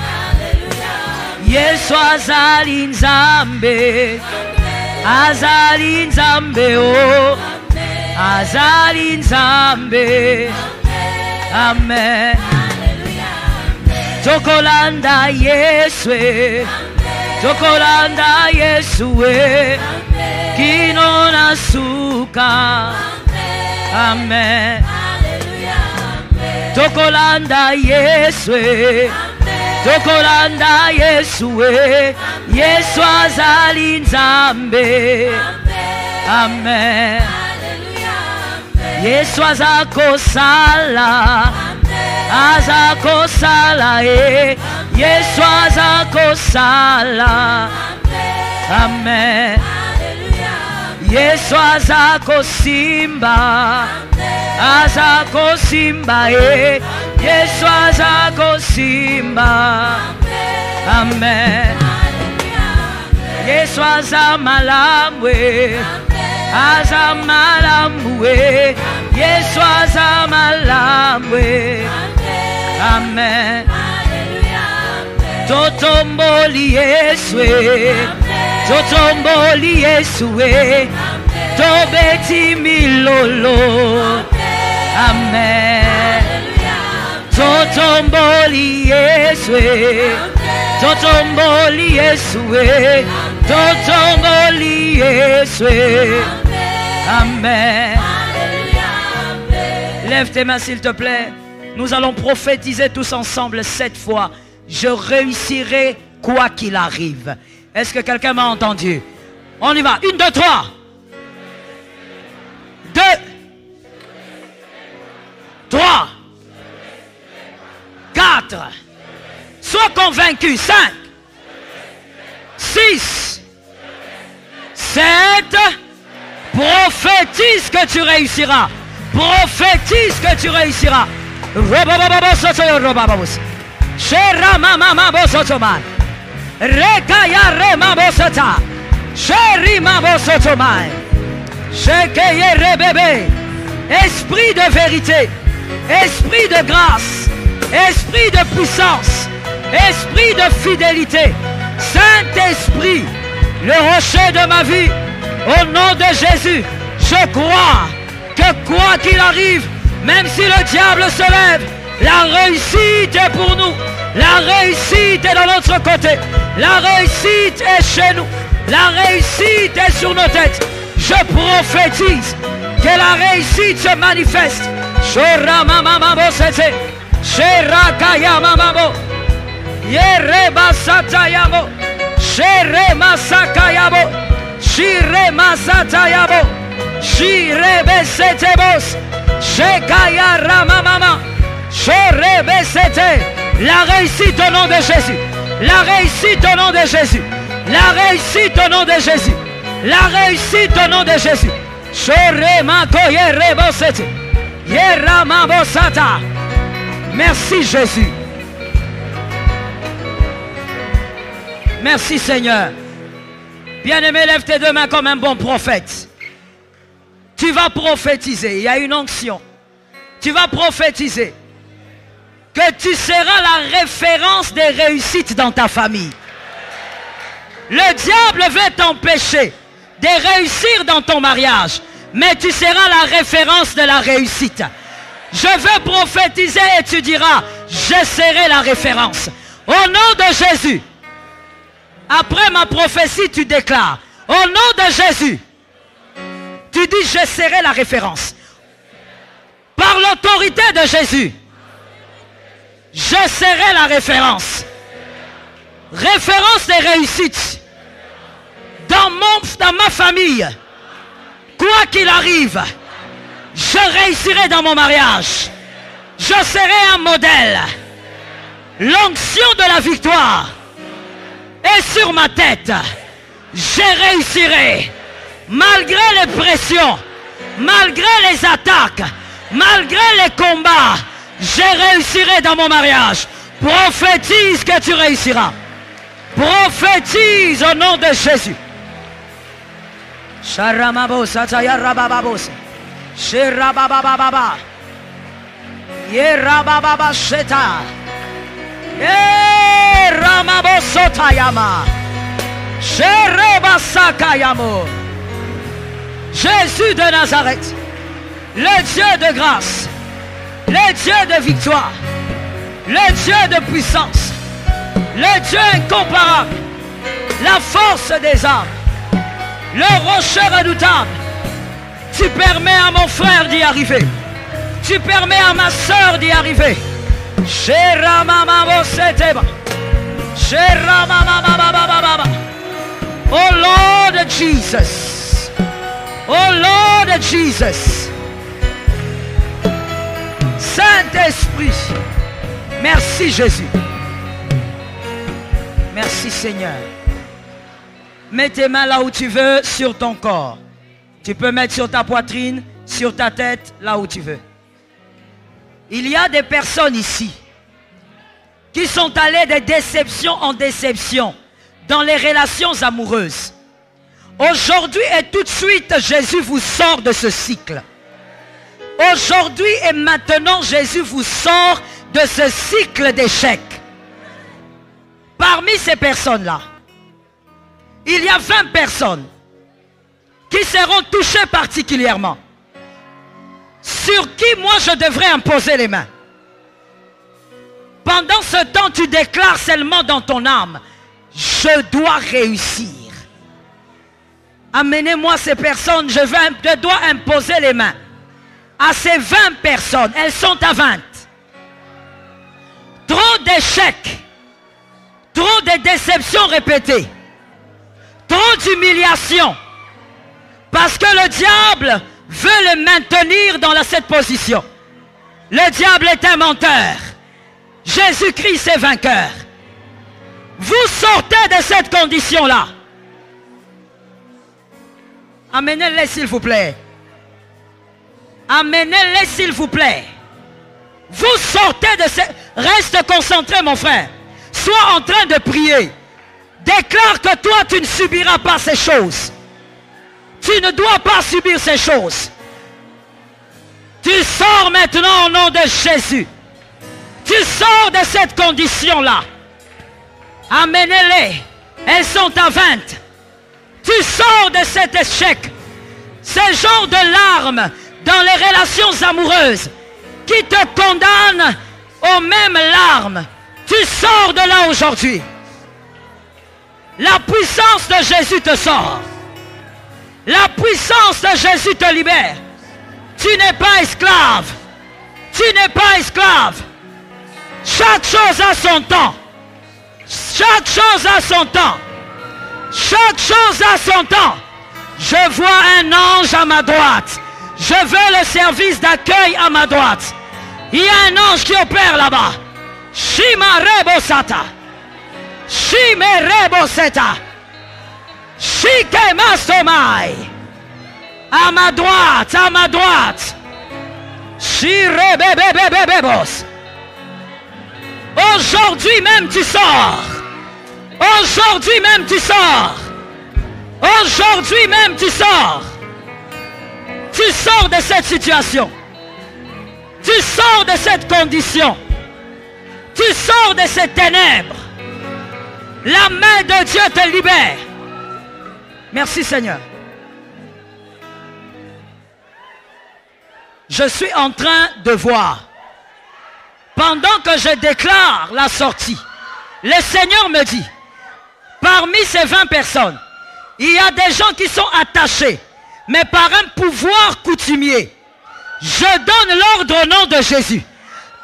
Yesu azali nzambe. Azali nzambe. Oh. Azali nzambe. Amen. Tokolanda Yeswe. Tokolanda Yeswe. Kinona suka. Amen. Tokolanda Yeswe. Tokolanda Yeswe. Yesu azali nzambe. Amen. Yesu azakosala. Azakosala. Yesu azakosala. Amen. Yesu azakosimba. Azakosimba. Yesu azakosimba. Amen. Yesu azamalambwe. Azamalambwe. Yesu azamalambwe. Amen. Totomboli Yeswe. Totomboli Yeswe. Tobeti milolo. Amen. Totomboli Yeswe. Totomboli Yeswe. Totomboli Yeswe. Amen. Lève tes mains s'il te plaît. Nous allons prophétiser tous ensemble 7 fois. Je réussirai quoi qu'il arrive. Est-ce que quelqu'un m'a entendu? On y va. 1, 2, 3. 2. 3. 4. Sois convaincu. 5. 6. 7. Prophétise que tu réussiras. Prophétise que tu réussiras. Shera mama bosotoman. Rekaya rema bosota. Sheri ma bosotoman. Shekeye rebebe. Esprit de vérité. Esprit de grâce. Esprit de puissance. Esprit de fidélité. Saint-Esprit, le rocher de ma vie. Au nom de Jésus, je crois que quoi qu'il arrive, même si le diable se lève, la réussite est pour nous. La réussite est dans notre côté. La réussite est chez nous. La réussite est sur nos têtes. Je prophétise que la réussite se manifeste. Shora mama bosete. Shera kaya mama. Yere basata yabo. Shere masaka yabo. Shire masata yabo. Shire besete bos. Shekaya ramama. Shere besete. La réussite au nom de Jésus. La réussite au nom de Jésus. La réussite au nom de Jésus. La réussite au nom de Jésus. Shere makoye rebosete. Yera mabosata. Merci Jésus. Merci Seigneur. Bien-aimé, lève tes deux mains comme un bon prophète. Tu vas prophétiser. Il y a une onction. Tu vas prophétiser que tu seras la référence des réussites dans ta famille. Le diable veut t'empêcher de réussir dans ton mariage, mais tu seras la référence de la réussite. Je veux prophétiser et tu diras, je serai la référence. Au nom de Jésus. Après ma prophétie, tu déclares, au nom de Jésus, tu dis, je serai la référence. Par l'autorité de Jésus, je serai la référence. Référence des réussites. Dans ma famille, quoi qu'il arrive, je réussirai dans mon mariage. Je serai un modèle. L'onction de la victoire est sur ma tête. Je réussirai. Malgré les pressions, malgré les attaques, malgré les combats, je réussirai dans mon mariage. Prophétise que tu réussiras. Prophétise au nom de Jésus. Sharamabos, Atayarabababos, Sherababababa, Yerabababa Sheta, Ramabosotayama, Sherebasakayamo. Jésus de Nazareth, le Dieu de grâce, le Dieu de victoire, le Dieu de puissance, le Dieu incomparable, la force des âmes, le rocher redoutable. Tu permets à mon frère d'y arriver. Tu permets à ma soeur d'y arriver. Oh Lord Jesus. Oh Lord Jesus. Saint-Esprit. Merci Jésus. Merci Seigneur. Mets tes mains là où tu veux, sur ton corps. Tu peux mettre sur ta poitrine, sur ta tête, là où tu veux. Il y a des personnes ici qui sont allées de déception en déception dans les relations amoureuses. Aujourd'hui et tout de suite, Jésus vous sort de ce cycle. Aujourd'hui et maintenant, Jésus vous sort de ce cycle d'échecs. Parmi ces personnes-là, il y a 20 personnes qui seront touchées particulièrement. Sur qui moi je devrais imposer les mains. Pendant ce temps, tu déclares seulement dans ton âme, je dois réussir. Amenez-moi ces personnes, je dois imposer les mains. À ces 20 personnes, elles sont à 20. Trop d'échecs, trop de déceptions répétées, trop d'humiliation. Parce que le diable veut le maintenir dans cette position. Le diable est un menteur. Jésus-Christ est vainqueur. Vous sortez de cette condition-là. Amenez-les s'il vous plaît. Amenez-les s'il vous plaît. Vous sortez de cette... Reste concentré mon frère. Sois en train de prier. Déclare que toi tu ne subiras pas ces choses. Tu ne dois pas subir ces choses. Tu sors maintenant au nom de Jésus. Tu sors de cette condition-là. Amenez-les. Elles sont à 20. Tu sors de cet échec. Ce genre de larmes dans les relations amoureuses qui te condamnent aux mêmes larmes. Tu sors de là aujourd'hui. La puissance de Jésus te sort. La puissance de Jésus te libère. Tu n'es pas esclave. Tu n'es pas esclave. Chaque chose a son temps. Chaque chose a son temps. Chaque chose a son temps. Je vois un ange à ma droite. Je veux le service d'accueil à ma droite. Il y a un ange qui opère là-bas. Shima Rebosata. Shime Reboseta. Shike Mastomai. À ma droite, à ma droite. Shirebebebebebos. Aujourd'hui même tu sors. Aujourd'hui même tu sors. Aujourd'hui même tu sors. Tu sors de cette situation. Tu sors de cette condition. Tu sors de ces ténèbres. La main de Dieu te libère. Merci Seigneur. Je suis en train de voir. Pendant que je déclare la sortie, le Seigneur me dit, parmi ces 20 personnes, il y a des gens qui sont attachés, mais par un pouvoir coutumier. Je donne l'ordre au nom de Jésus.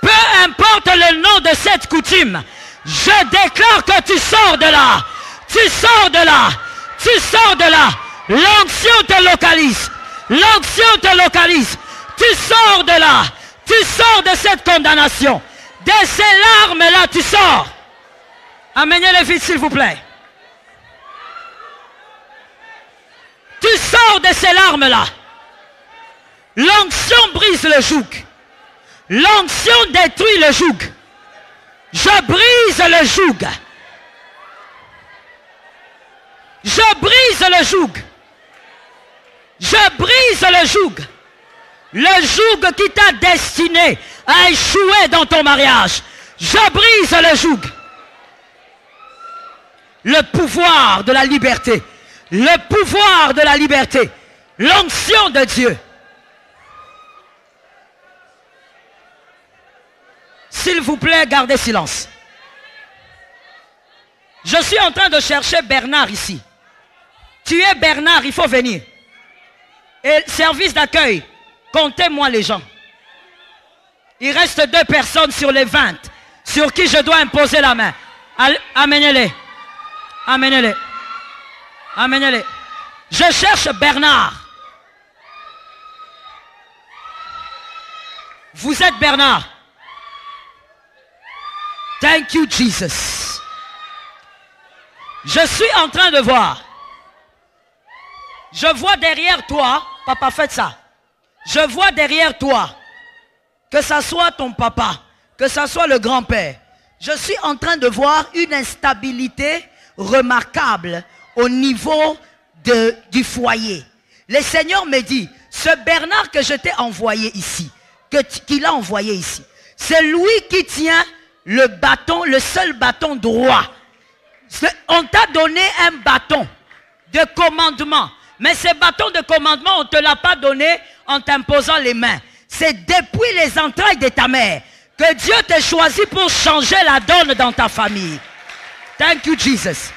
Peu importe le nom de cette coutume, je déclare que tu sors de là. Tu sors de là. Tu sors de là. L'onction te localise. L'onction te localise. Tu sors de là. Tu sors de cette condamnation. De ces larmes-là, tu sors. Amenez-les vite, s'il vous plaît. Tu sors de ces larmes-là. L'onction brise le joug. L'onction détruit le joug. Je brise le joug. Je brise le joug. Je brise le joug. Le joug qui t'a destiné à échouer dans ton mariage. Je brise le joug. Le pouvoir de la liberté. Le pouvoir de la liberté. L'onction de Dieu. S'il vous plaît, gardez silence. Je suis en train de chercher Bernard ici. Tu es Bernard, il faut venir. Et service d'accueil, comptez-moi les gens. Il reste 2 personnes sur les 20 sur qui je dois imposer la main. Amenez-les. Amenez-les. Amenez-les. Je cherche Bernard. Vous êtes Bernard. Thank you, Jesus. Je suis en train de voir. Je vois derrière toi, papa, faites ça. Je vois derrière toi, que ça soit ton papa, que ça soit le grand-père. Je suis en train de voir une instabilité remarquable au niveau du foyer. Le Seigneur me dit, ce Bernard que je t'ai envoyé ici, qu'il a envoyé ici, c'est lui qui tient le bâton, le seul bâton droit. On t'a donné un bâton de commandement. Mais ce bâton de commandement, on ne te l'a pas donné en t'imposant les mains. C'est depuis les entrailles de ta mère que Dieu t'a choisi pour changer la donne dans ta famille. Thank you, Jesus.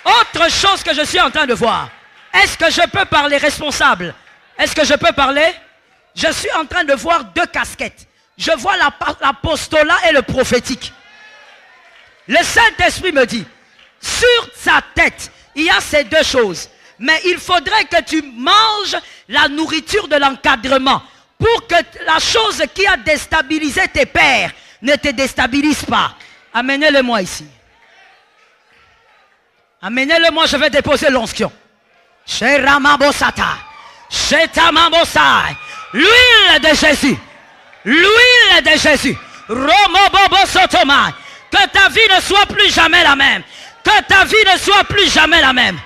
Autre chose que je suis en train de voir. Est-ce que je peux parler responsable? Est-ce que je peux parler? Je suis en train de voir 2 casquettes. Je vois l'apostolat et le prophétique. Le Saint-Esprit me dit, sur sa tête, il y a ces 2 choses. Mais il faudrait que tu manges la nourriture de l'encadrement pour que la chose qui a déstabilisé tes pères ne te déstabilise pas. Amenez-le-moi ici. Amenez-le-moi, je vais déposer l'onction. L'huile de Jésus. L'huile de Jésus. Que ta vie ne soit plus jamais la même. Que ta vie ne soit plus jamais la même.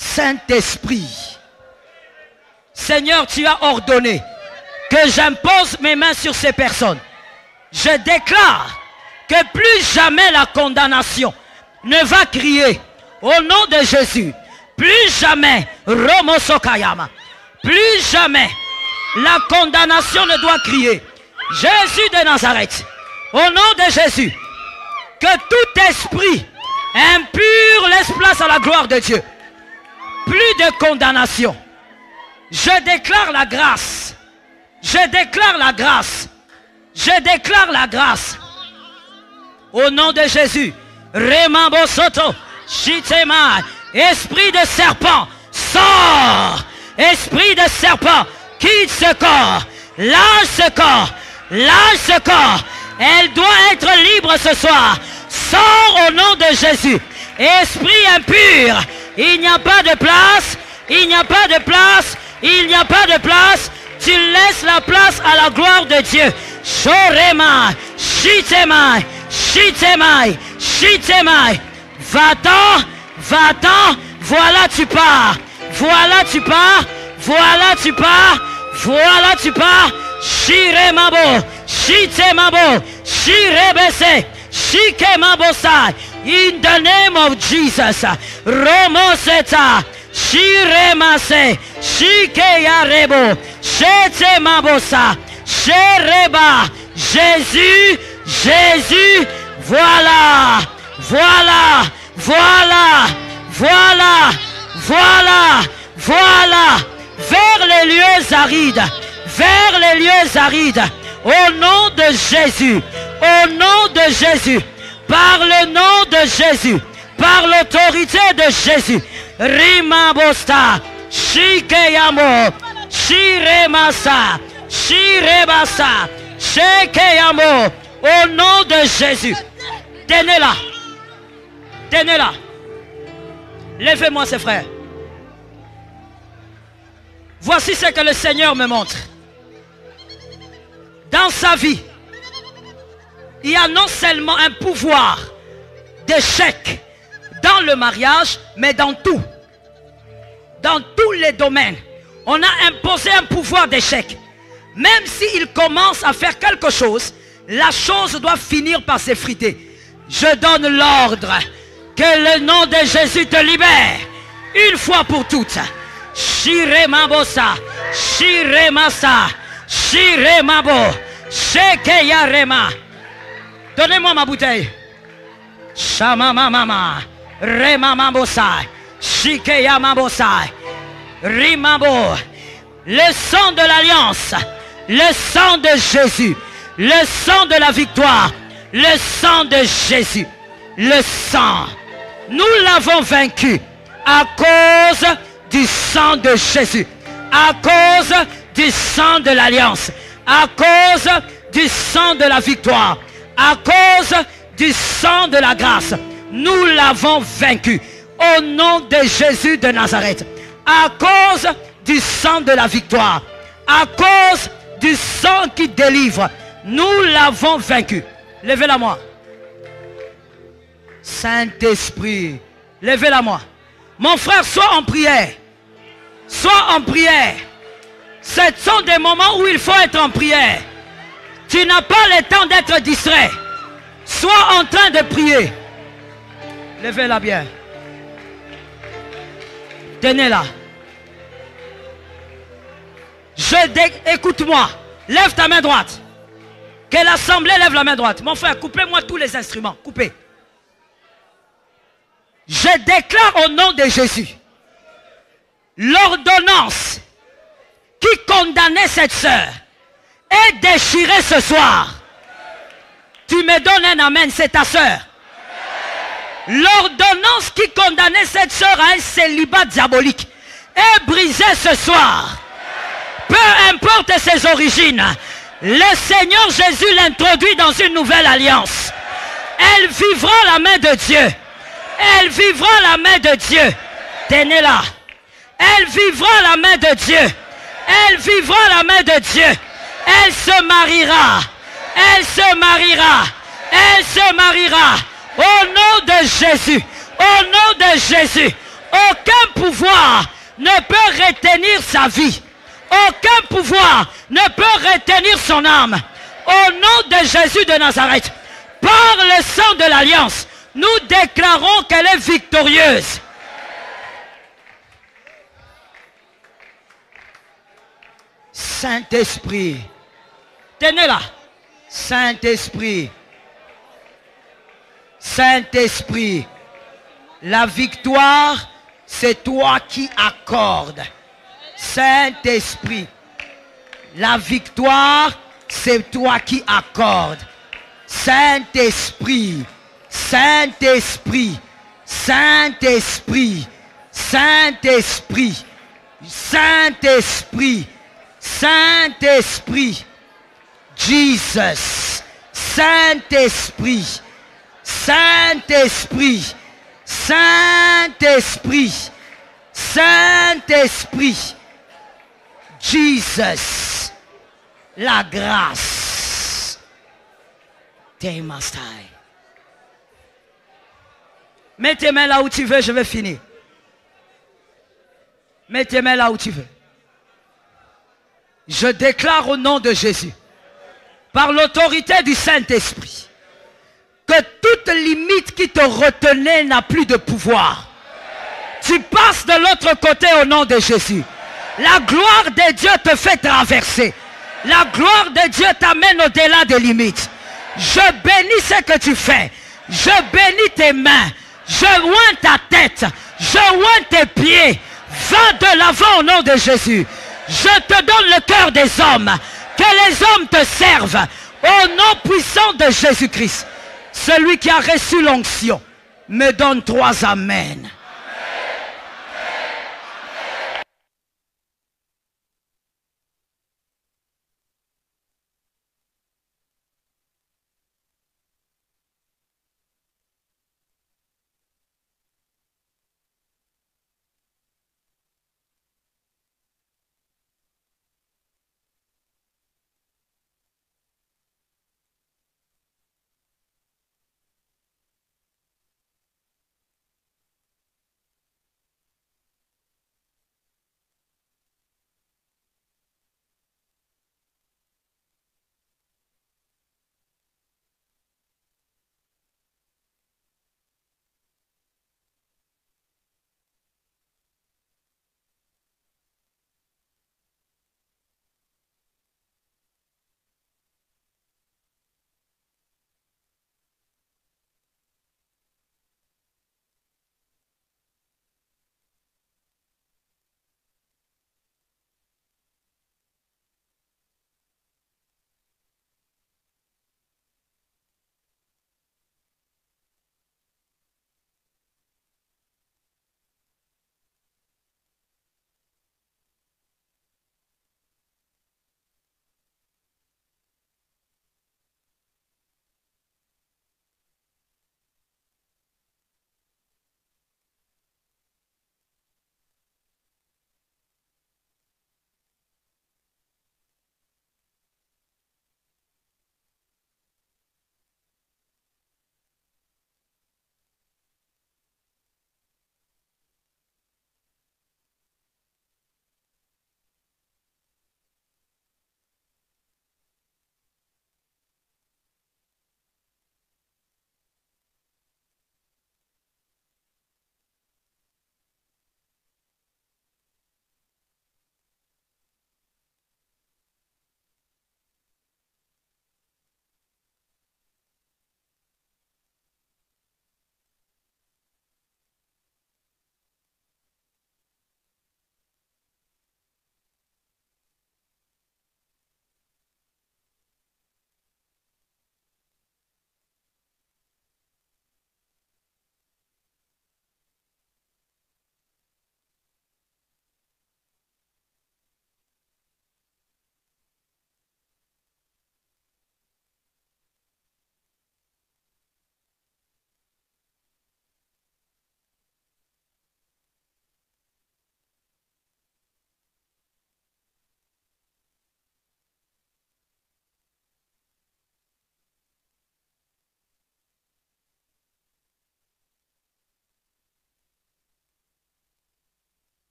Saint-Esprit, Seigneur, tu as ordonné que j'impose mes mains sur ces personnes. Je déclare que plus jamais la condamnation ne va crier au nom de Jésus. Plus jamais, Romo Sokayama, plus jamais la condamnation ne doit crier. Jésus de Nazareth, au nom de Jésus, que tout esprit impur laisse place à la gloire de Dieu. Plus de condamnation. Je déclare la grâce. Je déclare la grâce. Je déclare la grâce. Au nom de Jésus. Remambo Soto. Shitema. Esprit de serpent. Sors. Esprit de serpent. Quitte ce corps. Lâche ce corps. Lâche ce corps. Elle doit être libre ce soir. Sors au nom de Jésus. Esprit impur. Il n'y a pas de place, il n'y a pas de place, il n'y a pas de place. Tu laisses la place à la gloire de Dieu. Shorema, Shitemai, Shitemai, Shitemai. Va-t'en, va-t'en, voilà tu pars. Voilà, tu pars. Voilà, tu pars. Voilà, tu pars. Shire mabo. Shite mabo. Shire bese. Shike mabo sai. In the name of Jesus. Romo seta. Shire mase. Shike yarebo. Shete mabosa. Shereba. Jésus. Jésus. Voilà. Voilà. Voilà. Voilà. Voilà. Voilà. Vers les lieux arides. Vers les lieux arides. Au nom de Jésus. Au nom de Jésus. Par le nom de Jésus. Par l'autorité de Jésus. Rimabosta. Shikeyamo. Shiremasa. Shirebasa. Shekeyamo. Au nom de Jésus. Tenez-la. Tenez-la. Levez-moi, ses frères. Voici ce que le Seigneur me montre. Dans sa vie, il y a non seulement un pouvoir d'échec dans le mariage, mais dans tout. Dans tous les domaines. On a imposé un pouvoir d'échec. Même s'il commence à faire quelque chose, la chose doit finir par s'effriter. Je donne l'ordre que le nom de Jésus te libère une fois pour toutes. Shiremabosa, Shiremasa, Shiremabo, Shekeyarema. Donnez-moi ma bouteille. Shamamama, Remamabosa, Shikeyamabosa, Rimabo. Le sang de l'alliance, le sang de Jésus, le sang de la victoire, le sang de Jésus, le sang. Nous l'avons vaincu à cause du sang de Jésus, à cause du sang de l'alliance, à cause du sang de la victoire, à cause du sang de la grâce. Nous l'avons vaincu au nom de Jésus de Nazareth, à cause du sang de la victoire, à cause du sang qui délivre. Nous l'avons vaincu. Levez-la moi. Saint-Esprit, levez-la moi. Mon frère, sois en prière. Sois en prière. Ce sont des moments où il faut être en prière. Tu n'as pas le temps d'être distrait. Sois en train de prier. Levez-la bien. Tenez-la. Écoute-moi. Lève ta main droite. Que l'assemblée lève la main droite. Mon frère, coupez-moi tous les instruments. Coupez. Je déclare au nom de Jésus l'ordonnance qui condamnait cette sœur est déchirée ce soir. Tu me donnes un amen, c'est ta sœur. L'ordonnance qui condamnait cette sœur à un célibat diabolique est brisée ce soir. Peu importe ses origines, le Seigneur Jésus l'introduit dans une nouvelle alliance. Elle vivra la main de Dieu. Elle vivra la main de Dieu. Tenez-la. Elle vivra la main de Dieu. Elle vivra la main de Dieu. Elle se mariera. Elle se mariera. Elle se mariera. Au nom de Jésus. Au nom de Jésus. Aucun pouvoir ne peut retenir sa vie. Aucun pouvoir ne peut retenir son âme. Au nom de Jésus de Nazareth. Par le sang de l'alliance. Nous déclarons qu'elle est victorieuse. Saint-Esprit. Tenez-la. Saint-Esprit. Saint-Esprit. La victoire, c'est toi qui accordes. Saint-Esprit. La victoire, c'est toi qui accordes. Saint-Esprit. Saint-Esprit, Saint-Esprit, Saint-Esprit, Saint-Esprit, Saint-Esprit, Jesus, Saint-Esprit, Saint-Esprit, Saint-Esprit, Saint-Esprit, Jesus, la grâce, Temastai. Mets tes mains là où tu veux, je vais finir. Mets tes mains là où tu veux. Je déclare au nom de Jésus, par l'autorité du Saint-Esprit, que toute limite qui te retenait n'a plus de pouvoir. Tu passes de l'autre côté au nom de Jésus. La gloire de Dieu te fait traverser. La gloire de Dieu t'amène au-delà des limites. Je bénis ce que tu fais. Je bénis tes mains. Je oins ta tête. Je oins tes pieds. Va de l'avant au nom de Jésus. Je te donne le cœur des hommes. Que les hommes te servent. Au nom puissant de Jésus-Christ. Celui qui a reçu l'onction me donne 3 amen.